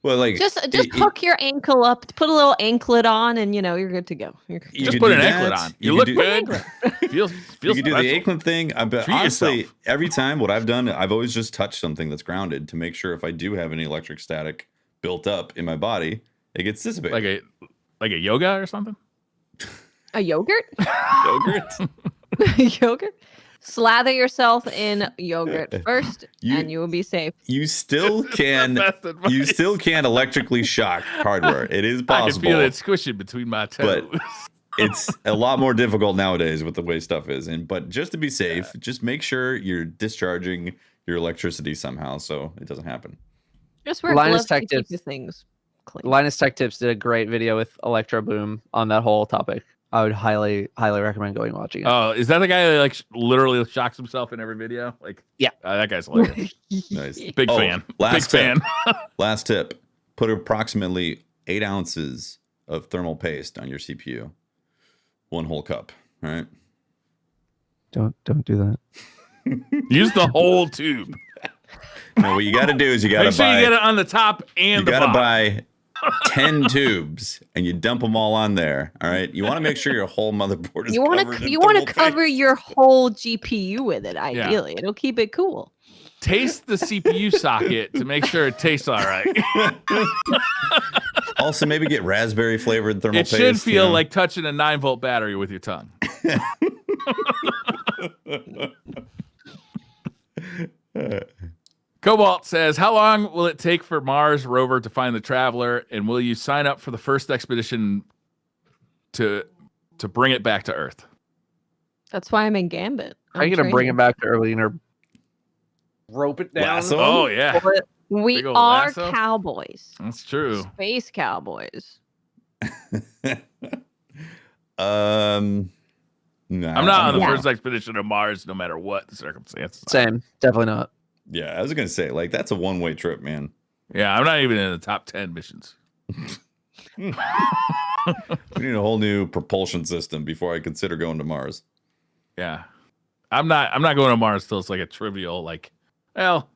well, like just hook your ankle up, put a little anklet on, and you're good to go. Just put an anklet on. You look good. feels you can do special. the anklet thing. But honestly, every time what I've done, I've always just touched something that's grounded to make sure if I do have any electric static built up in my body, it gets dissipated. Like a yoga or something. A yogurt? Yogurt. Yogurt? Slather yourself in yogurt first, and you will be safe. You still can. You still can electrically shock hardware. It is possible. I can feel it squishing between my toes. But it's a lot more difficult nowadays with the way stuff is. But just to be safe, just make sure you're discharging your electricity somehow, so it doesn't happen. Just wear Linus gloves Tech to keep Tips. the things clean. Linus Tech Tips did a great video with Electro Boom on that whole topic. I would highly recommend going and watching it. Oh, is that the guy that like literally shocks himself in every video? Like, yeah, that guy's hilarious. Nice. Big fan. Last Big tip. fan. Last tip: put approximately 8 ounces of thermal paste on your CPU. 1 whole cup. All right. Don't do that. Use the whole tube. No, what you got to do is you got to Make sure buy. you get it on the top and the bottom. You got to buy 10 tubes and you dump them all on there. All right. You want to make sure your whole motherboard is covered. You want to cover your whole GPU with it. Ideally, it'll keep it cool. Taste the CPU socket to make sure it tastes all right. Also, maybe get raspberry flavored thermal paste. It should feel like touching a 9-volt battery with your tongue. Cobalt says, how long will it take for Mars rover to find the traveler, and will you sign up for the first expedition to bring it back to Earth? That's why I'm in Gambit. Are you going to bring it back to Earth or rope it down? Lasso? Oh, yeah. We are cowboys. That's true. Space cowboys. No, I'm not on the first expedition to Mars, no matter what the circumstances. Same. Definitely not. Yeah, I was going to say, like, that's a one-way trip, man. Yeah, I'm not even in the top 10 missions. We need a whole new propulsion system before I consider going to Mars. Yeah. I'm not going to Mars till it's like a trivial, like, well,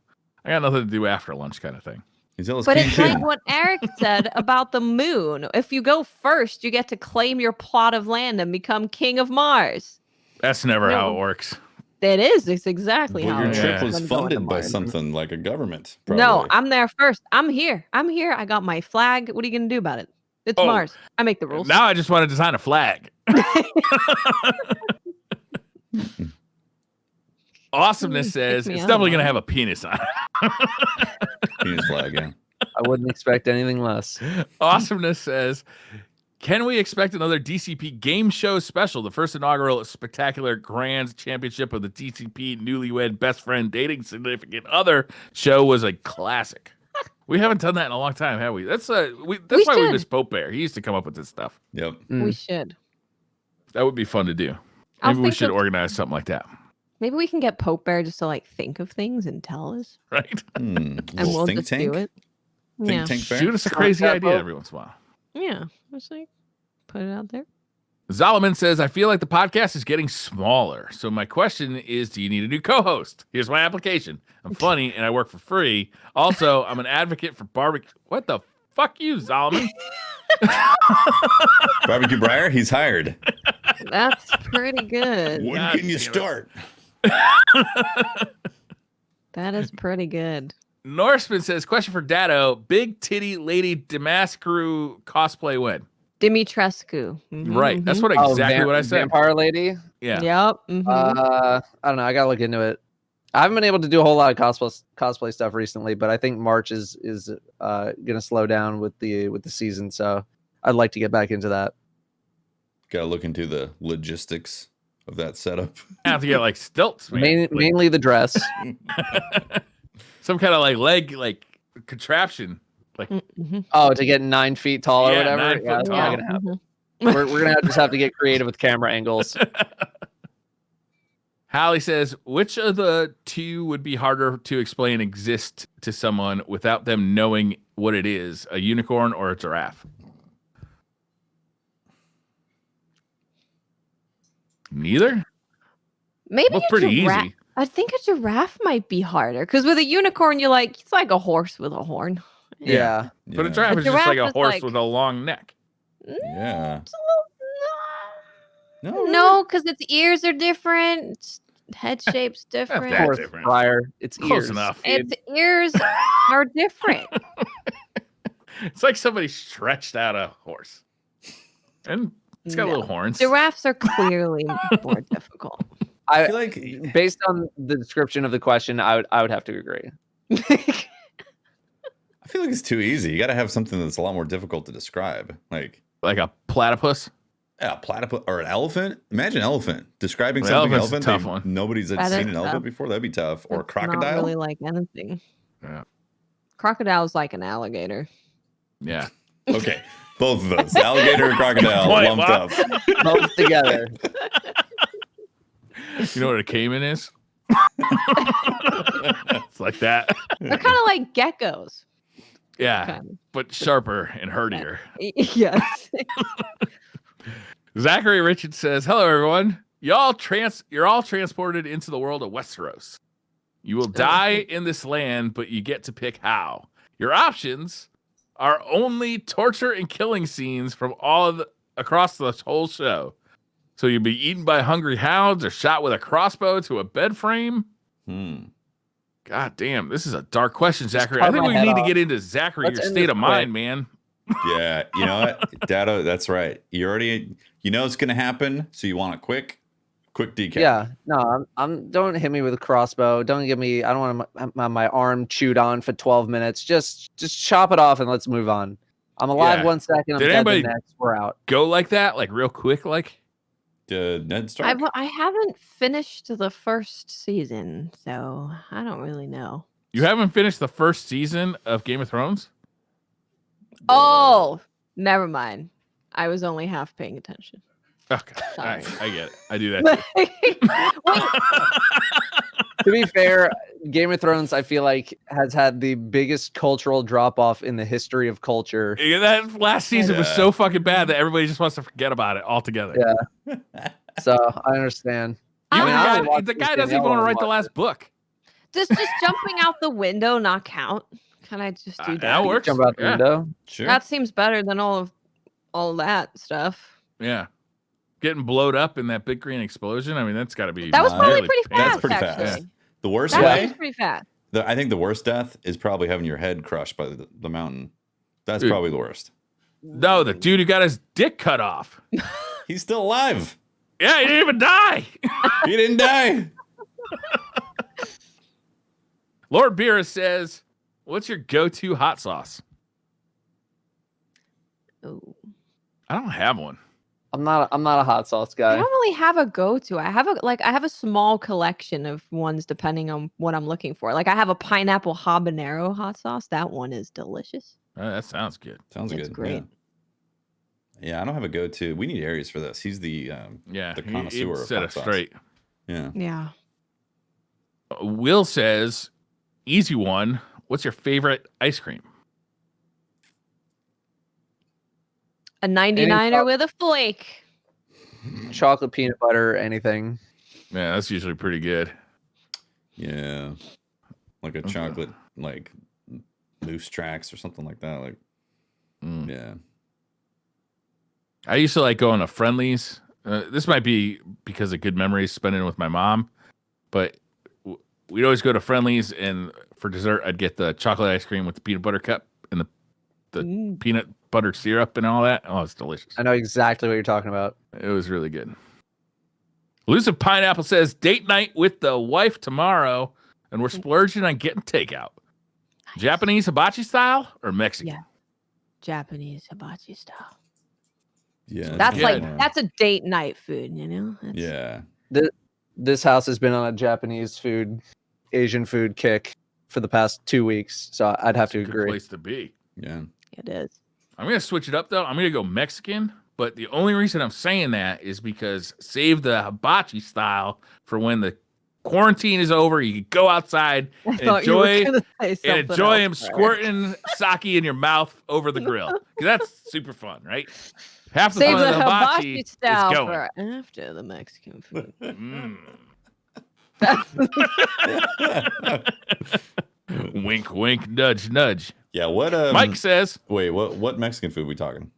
I got nothing to do after lunch kind of thing. But it's like what Eric said about the moon. If you go first, you get to claim your plot of land and become king of Mars. That's never how it works. It is. It's exactly how your it trip works. was funded by something like a government. Probably. No, I'm there first. I'm here. I got my flag. What are you going to do about it? It's Mars. I make the rules. Now I just want to design a flag. Awesomeness says it's definitely going to have a penis on it. Penis flag, yeah. I wouldn't expect anything less. Awesomeness says, can we expect another DCP game show special? The first inaugural spectacular grand championship of the DCP newlywed best friend dating significant other show was a classic. We haven't done that in a long time, have we? That's why we miss Pope Bear. He used to come up with this stuff. Yep. We should. That would be fun to do. Maybe we should organize something like that. Maybe we can get Pope Bear just to like think of things and tell us. Right. And we'll just do it. Think tank bear? Shoot us a crazy idea every once in a while. Yeah. Just like put it out there. Zalman says, I feel like the podcast is getting smaller. So my question is, do you need a new co-host? Here's my application. I'm funny and I work for free. Also, I'm an advocate for barbecue. What the fuck you, Zalman? Barbecue Briar, he's hired. That's pretty good. When can you start? That is pretty good. Norseman says, question for Datto. Big titty lady Damascus cosplay win. Dimitrescu. Right. That's what exactly what I said. Vampire lady? Yeah. Yep. I don't know. I gotta look into it. I haven't been able to do a whole lot of cosplay stuff recently, but I think March is gonna slow down with the season, so I'd like to get back into that. Got to look into the logistics of that setup. I have to get like stilts, man. Mainly the dress. Some kind of like leg contraption. Like to get 9 feet tall or whatever. 9 foot That's tall. not gonna happen. We're gonna just have to get creative with camera angles. Hallie says, which of the two would be harder to explain exist to someone without them knowing what it is, a unicorn or a giraffe? Neither? Maybe Both a pretty giraffe. easy. I think a giraffe might be harder because with a unicorn, you're like, it's like a horse with a horn. Yeah. But a Yeah. giraffe A is just like a giraffe is horse like- with a long neck. Yeah. It's a little, No, no, because its ears are different. Its head shape's different. that Horse different. fryer. It's Close ears. enough. Its ears are different. It's like somebody stretched out a horse. And it's got No. little horns. Giraffes are clearly more difficult. I feel like Based on the description of the question, I would have to agree. I feel like it's too easy. You got to have something that's a lot more difficult to describe. Like a platypus. a platypus or an elephant. Imagine elephant. Describing An something elephant's a elephant. tough one. Nobody's That seen is an elephant tough. before. That'd be tough. Or a It's crocodile. Not really like anything. Yeah. Crocodile's like an alligator. Yeah. Okay. Both of those. Alligator and crocodile Boy, lumped wow. up. Both together. You know what a caiman is? It's like that. They're kind of like geckos. Yeah. Kind of. But sharper and herdier. Yes. Zachary Richards says, hello, everyone. You're all transported into the world of Westeros. You will die in this land, but you get to pick how. Your options are only torture and killing scenes from across the whole show. So you'll be eaten by hungry hounds or shot with a crossbow to a bed frame. God damn, this is a dark question, Zachary. I cut think my we head need to off. get into Zachary, Let's your end state this of quick. mind, man. Yeah. You know what? Datto, that's right. You already, it's going to happen. So you want it quick decap. Yeah, no, I'm. Don't hit me with a crossbow. Don't give me. I don't want my arm chewed on for 12 minutes. Just chop it off and let's move on. I'm alive Yeah. 1 second. I'm Did dead anybody- the next. We're out. Go like that, like real quick, like. Ned Stark. I haven't finished the first season, so I don't really know. You haven't finished the first season of Game of Thrones? Oh, never mind. I was only half paying attention. Okay. All Sorry. right, I get it. I do that too. To be fair, Game of Thrones, I feel like, has had the biggest cultural drop off in the history of culture. Yeah, that last season was Yeah. so fucking bad that everybody just wants to forget about it altogether. Yeah. So I understand. You I and mean, the I guy- watched the this guy game, doesn't y'all even want to wanna write the watch last book. Does just jumping out the window not count? Can I just do that? That works. Jump out the Yeah. window. Sure. That seems better than all of that stuff. Yeah. Getting blowed up in that big green explosion. I mean, that's got to be. That was probably really pretty painful. fast, pretty actually. fast. The worst That way, seems pretty fast. I think the worst death is probably having your head crushed by the mountain. That's Dude. probably the worst. No, the dude who got his dick cut off. He's still alive. Yeah, he didn't even die. He didn't die. Lord Beer says, what's your go-to hot sauce? Ooh. I don't have one. I'm not a hot sauce I guy. don't really have a go-to. I have a small collection of ones depending on what I'm looking for. Like I have a pineapple habanero hot sauce. That one is delicious. That sounds good. Sounds It's good. great. Yeah, I don't have a go-to. We need Aries for this. He's the Yeah, The he connoisseur of set hot it sauce. straight. yeah. Yeah. Will says, easy one. What's your favorite ice cream? A 99er with a flake. Chocolate, peanut butter, anything. Yeah, that's usually pretty good. Yeah. Like a chocolate like loose tracks or something like that. Like Mm. yeah. I used to like going to Friendlies. This might be because of good memories spending with my mom, but we'd always go to Friendlies, and for dessert, I'd get the chocolate ice cream with the peanut butter cup and the peanut butter syrup and all that. Oh, it's delicious. I know exactly what you're talking about. It was really good. Elusive Pineapple says, date night with the wife tomorrow, and we're splurging on getting takeout. Japanese hibachi style or Mexican? Yeah. Japanese hibachi style. Yeah. That's good. like that's a date night food, you know? That's, yeah. This house has been on a Japanese food, Asian food kick for the past 2 weeks, so I'd have to It's a good agree. place to be. Yeah. It is. I'm going to switch it up, though. I'm going to go Mexican, but the only reason I'm saying that is because save the hibachi style for when the quarantine is over, you can go outside I and thought you were enjoy gonna say something him else there. squirting sake in your mouth over the grill. 'Cause that's super fun, right? Half the Save fun the of the hibachi hibachi is style going. for after the Mexican food. Mm. Yeah. Wink, wink, nudge, nudge. What Mike says, wait, what Mexican food we talking?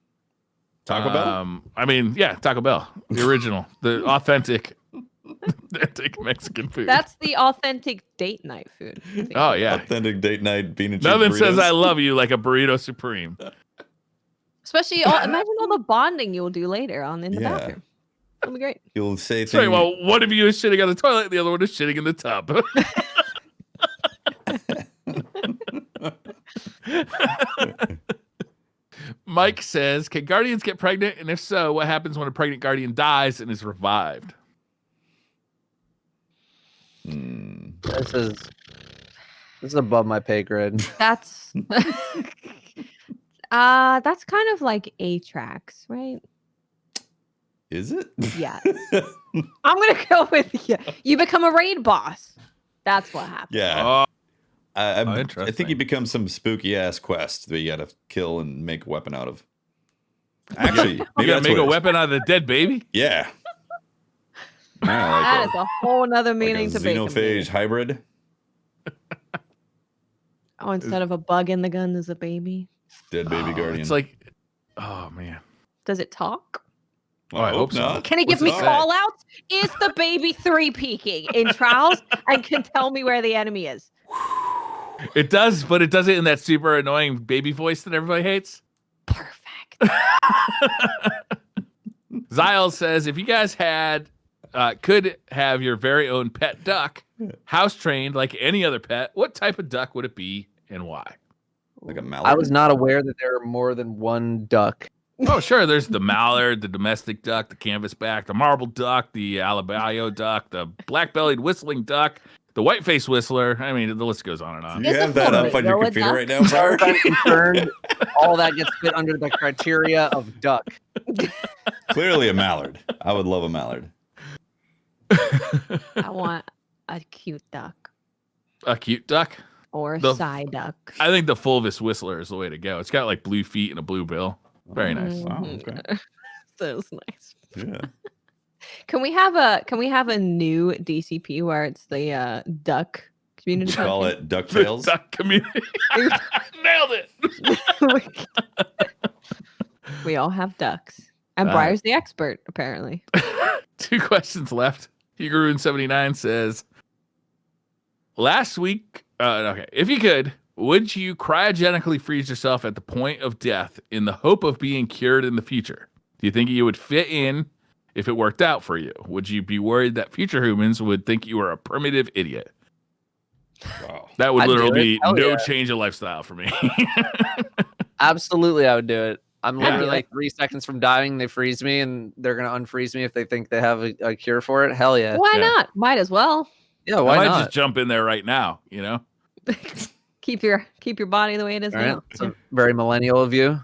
Taco Bell? I mean, yeah, Taco Bell, the original, the authentic Mexican food. That's the authentic date night food. I think. Oh yeah. Authentic date night bean and cheese Nothing says burritos? I love you like a burrito supreme. Especially, imagine all the bonding you'll do later on in the Yeah. bathroom. It'll be great. You'll say Sorry, things. well, one of you is shitting on the toilet, and the other one is shitting in the tub. Mike says, can guardians get pregnant? And if so, what happens when a pregnant guardian dies and is revived? This is above my pay grade. That's that's kind of like A-Tracks, right? Is it? Yeah. I'm gonna go with you become a raid boss. That's what happens. Yeah. Oh, I think interesting. you become some spooky ass quest that you gotta kill and make a weapon out of. Actually, you maybe gotta that's make what a it is. weapon out of the dead baby? Yeah. That is a whole nother like meaning a to bacon. xenophage hybrid. Oh, instead of a bug in the gun, there's a baby. Dead baby guardian. It's like, oh man. Does it talk? Oh, I hope so. not. Can he give What's me it say? call outs? Is the baby 3 peeking in trials and can tell me where the enemy is? It does, but it does it in that super annoying baby voice that everybody hates. Perfect. Zyle says, if you guys could have your very own pet duck, house trained like any other pet, what type of duck would it be and why? Like a mallard. I was not aware that there are more than one duck. Oh, sure. There's the mallard, the domestic duck, the canvasback, the marble duck, the alabayo duck, the black-bellied whistling duck, the white-faced whistler. I mean, the list goes on and on. Do you Is the have that up on your flamingo a computer duck? right now, As far Mark? as I'm concerned, all that gets fit under the criteria of duck. Clearly a mallard. I would love a mallard. I want a cute duck A cute duck. or a The- side duck. I think the fulvous whistler is the way to go. It's got like blue feet and a blue bill. Very nice. Wow, Mhm. okay. That's nice. Yeah. Can we have a new DCP where it's the duck community? Just call podcast? it The DuckTales. duck community. Nailed it. We all have ducks. And Uh, Briar's the expert, apparently. 2 questions left. Hugurun79 says, last week, okay, if you could, would you cryogenically freeze yourself at the point of death in the hope of being cured in the future? Do you think you would fit in if it worked out for you? Would you be worried that future humans would think you were a primitive idiot? Wow. That would I'd do literally be it. Hell no yeah. change of lifestyle for me. Absolutely, I would do it. I'm Yeah. literally like 3 seconds from dying. They freeze me, and they're gonna unfreeze me if they think they have a cure for it. Hell yeah, Why Yeah. not? Might as well. yeah. I Why might not? just jump in there right now, you know? Keep your body the way it is All right, now. so very millennial of you.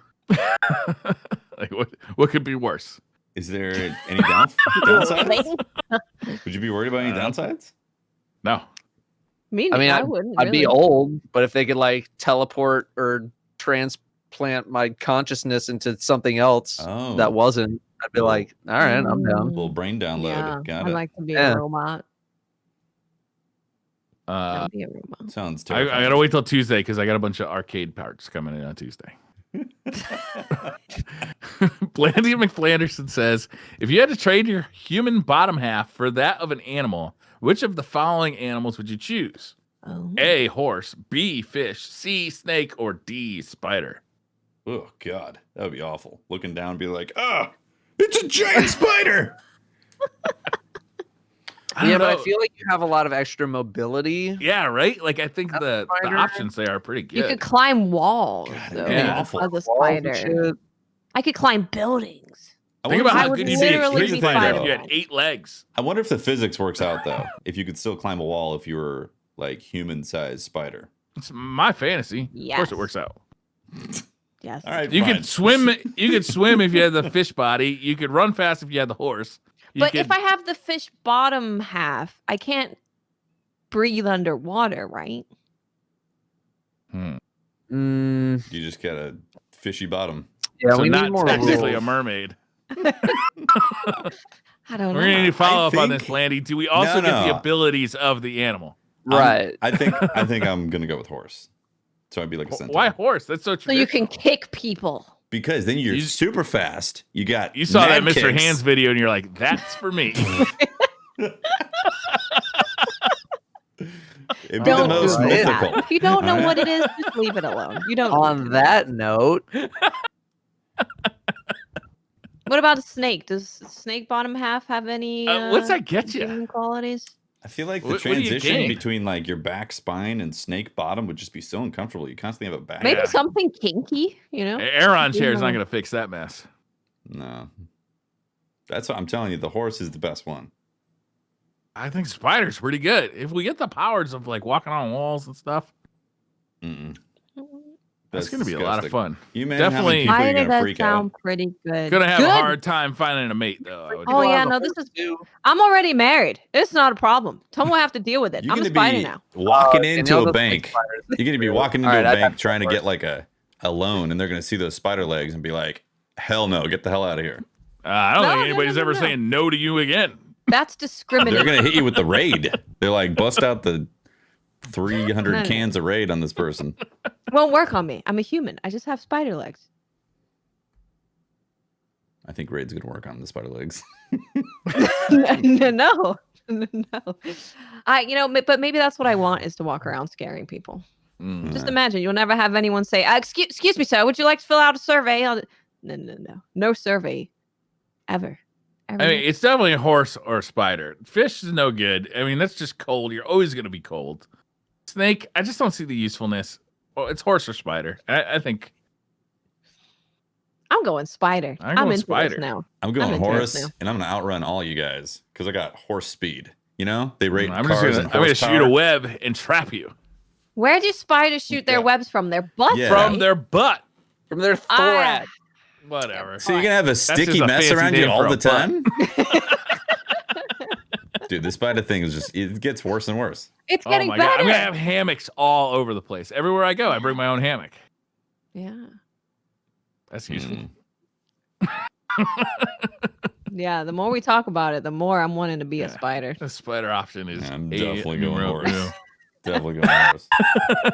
Like what could be worse? Is there any downsides? Would you be worried about any downsides? No. Me, I mean, I wouldn't. I'd be really. old, but if they could like teleport or transplant my consciousness into something else Oh. that wasn't, I'd be like, all right, I'm down. Little brain download. Yeah, Got I'd it. like to be Yeah. a robot. Uh, I'd be a robot. Sounds I terrifying. gotta wait till Tuesday because I got a bunch of arcade parts coming in on Tuesday. Blandy McFlanderson says, if you had to trade your human bottom half for that of an animal, which of the following animals would you choose? Oh. A, horse, B, fish, C, snake, or D, spider? Oh God, that would be awful. Looking down, and be like, ah, it's a giant spider. I Yeah, don't but I know. feel like you have a lot of extra mobility. Yeah, right? Like, I think the spider. options there are pretty good. You could climb walls. God, though, that'd be Yeah. awful. As a Walls and spider. shit. I could climb buildings. I Think wonder about if- how would good you'd be at literally street be fighter if fighting. you had 8 legs. I wonder if the physics works out though. If you could still climb a wall if you were like human-sized spider. It's my fantasy. Of course it Yes. works out. Yes. All right, You fine. could swim. You could swim if you had the fish body. You could run fast if you had the horse. You But could, if I have the fish bottom half, I can't breathe underwater, right? Hmm. Mm, You just got a fishy bottom. yeah, So we not need more technically rules. a mermaid. I don't We're gonna need to know. follow I up on this, think- Blandy. Do we also No, get the no. abilities of the animal? Right. I think I'm gonna go with horse. So I'd be like a centaur. Why horse? That's so So traditional. you can kick people. Because then you're You- super fast. You got You saw that mad Mr. kicks. Hands video and you're like, that's for me. It'd be the Don't most do that. mythical. If you don't know All what right? it is, just leave it alone. You don't. On that note, What about a snake? Does snake bottom half have any? What's that get you? human qualities? I feel like the What do you transition gain? between like your back spine and snake bottom would just be so uncomfortable. You constantly have a back. Maybe Yeah. something kinky. You know. Aeron chair is not Yeah. going to fix that mess. No. That's what I'm telling you. The horse is the best one. I think spider's pretty good. If we get the powers of like walking on walls and stuff, Mm-mm. that's going to be a lot of disgusting. fun. You man, Definitely- how Why many people did are you gonna that freak sound out? pretty good? Gonna have Good. a hard time finding a mate though. I would Oh guess. yeah, no, this is. I'm already married. It's not a problem. Tom will have to deal with it. You're I'm a gonna spider be now. walking into Danielle a doesn't bank. make spiders. You're gonna be walking into All right, a I bank got trying to that get like a loan, and they're gonna see those spider legs and be like, "Hell no, get the hell out of here." I don't No, think no, anybody's no, ever no. saying no to you again. That's They're discrimination. gonna hit you with the raid. They're like, bust out the 300 No, no. cans of raid on this person. Won't work on me. I'm a human. I just have spider legs. I think raid's gonna work on the spider legs. No. But maybe that's what I want is to walk around scaring people. Mm. Just imagine you'll never have anyone say, excuse me, sir, would you like to fill out a survey? No survey ever. I mean, it's definitely a horse or a spider. Fish is no good. I mean, that's just cold. You're always going to be cold. Snake, I just don't see the usefulness. Well, it's horse or spider. I think I'm going spider. I'm I'm going into spider. this now. I'm going into this horse, now. and I'm gonna outrun all you guys because I got horse speed. You know, they rate I'm cars and I'm gonna shoot a horsepower. web and trap you Where do spiders shoot their Yeah. webs from? Their butts? Yeah. from their butt. From their Ah. thorax. Whatever. So you're gonna have a sticky just a mess fancy around you name all for the a butt. time, dude. This spider thing is just—it gets worse and worse. It's Oh getting my god! better. I'm gonna have hammocks all over the place. Everywhere I go, I bring my own hammock. Yeah. That's useful. Yeah. The more we talk about it, the more I'm wanting to be a Yeah. spider. The spider option is. I'm a definitely going numero horse. uno. Definitely going horse.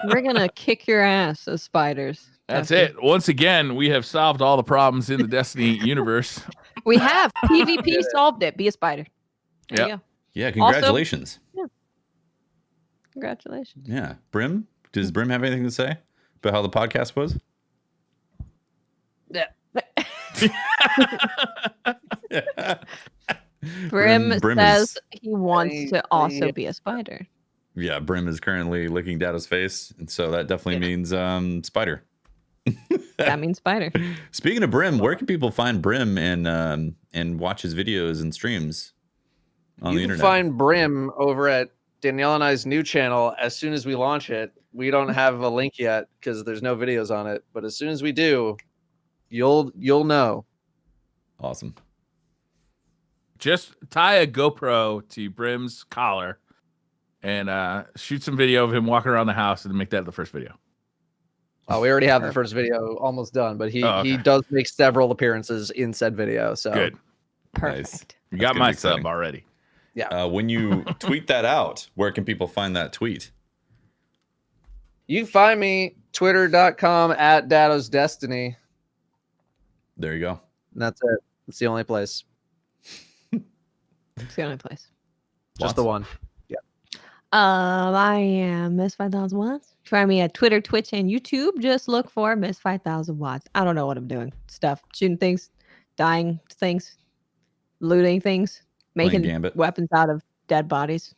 We're gonna kick your ass as spiders. That's Dusty. it. Once again, we have solved all the problems in the Destiny universe. We have PvP solved it. Be a spider. There you go. Yeah, congratulations. Congratulations. Yeah, Brim. Does Brim have anything to say about how the podcast was? Brim Brim says is- he wants to also be a spider. Yeah, Brim is currently licking Datto's face, and so that definitely means spider. That means spider. Speaking of Brim, where can people find Brim and watch his videos and streams on You the can internet? find Brim over at Danielle and I's new channel as soon as we launch it. We don't have a link yet because there's no videos on it, but as soon as we do, you'll know. Awesome. Just tie a GoPro to Brim's collar and shoot some video of him walking around the house and make that the first video. We already have the first video almost done, but he Oh, okay. does make several appearances in said video. So Good. Perfect. You That's got gonna my be exciting. sub already. When you tweet that out, where can people find that tweet? you can find me twitter.com at Datto's Destiny. There you go. And that's it. It's the only place. It's the only place. Just the one. I am Miss 5000 Watts. Try me at Twitter, Twitch, and YouTube. Just look for Miss 5000 Watts. I don't know what I'm doing. Stuff, shooting things, dying things, looting things, making Gambit. weapons out of dead bodies.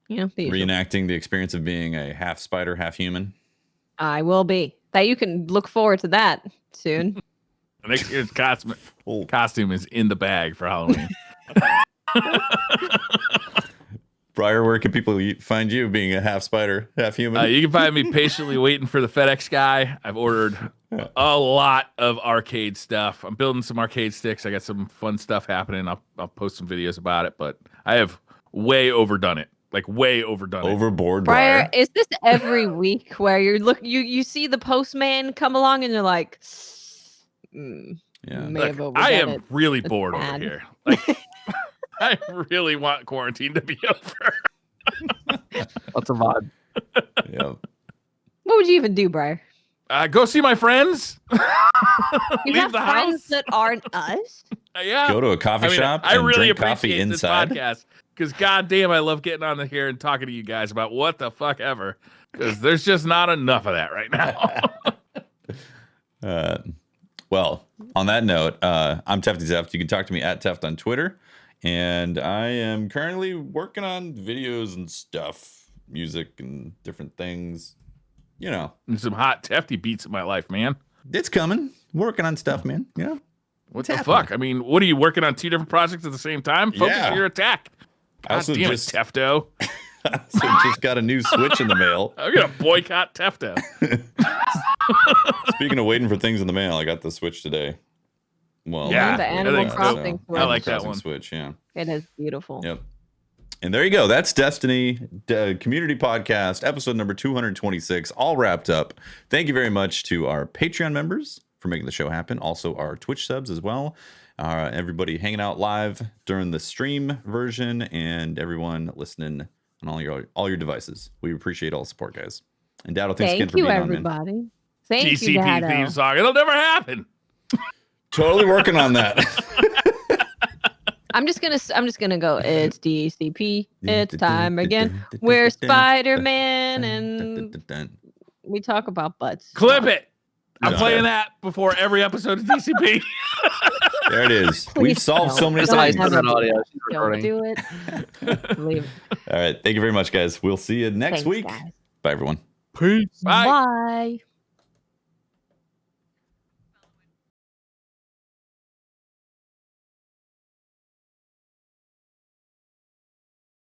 You know, the usual. Reenacting the experience of being a half spider, half human. I will be. That you can look forward to that soon. Next year's costume Oh, is in the bag for Halloween. Briar, where can people find you being a half spider, half human? You can find me patiently waiting for the FedEx guy. I've ordered a lot of arcade stuff. I'm building some arcade sticks. I got some fun stuff happening. I'll post some videos about it, but I have way overdone it. like way overdone. Overboard, Briar, Briar. is this every week where you see the postman come along and you're like, Yeah. may Look, have overdone I am it. really It's bored bad. over here. Like, I really want quarantine to be over. That's a vibe. Yeah. What would you even do, Briar? Go see my friends. You Leave have the friends house. that aren't us? Yeah. Go to a coffee shop I and really drink coffee appreciate this inside. podcast because goddamn, I love getting on here and talking to you guys about what the fuck ever. Because there's just not enough of that right now. Well, on that note, I'm Tefty Teft. You can talk to me at Teft on Twitter. And I am currently working on videos and stuff, music and different things. You know, And some hot Tefty beats in my life, man. it's coming. Working on stuff, man. Yeah. What It's the happening. fuck? I mean, what are you working on 2 different projects at the same time? Focus Yeah. your attack. I God also damn just- it, Tefto. So just got a new Switch in the mail. I'm gonna boycott Tefto. Speaking of waiting for things in the mail, I got the Switch today. Well, Yeah, the I Animal think so. Crossing. I like that Crossing one. Switch, yeah. It is beautiful. Yep. And there you go. That's Destiny Community Podcast, episode number 226, all wrapped up. Thank you very much to our Patreon members for making the show happen. Also, our Twitch subs as well. Everybody hanging out live during the stream version, and everyone listening on all your devices. We appreciate all the support, guys. And Datto, thanks again Thank for you, being on, man. everybody. Thank you, DCP Datto. theme song. It'll never happen. Totally working on that. I'm just gonna go. It's DCP. It's time again. We're Spider-Man, and we talk about butts. Clip it. I'm Yeah. playing that before every episode of DCP. There it is. We've Please solved don't. so many Don't Besides things. ever that do audio, that. she's Don't recording. do it. Leave it. All right. Thank you very much, guys. We'll see you next Thanks, week. guys. Bye, everyone. Peace. Bye. Bye.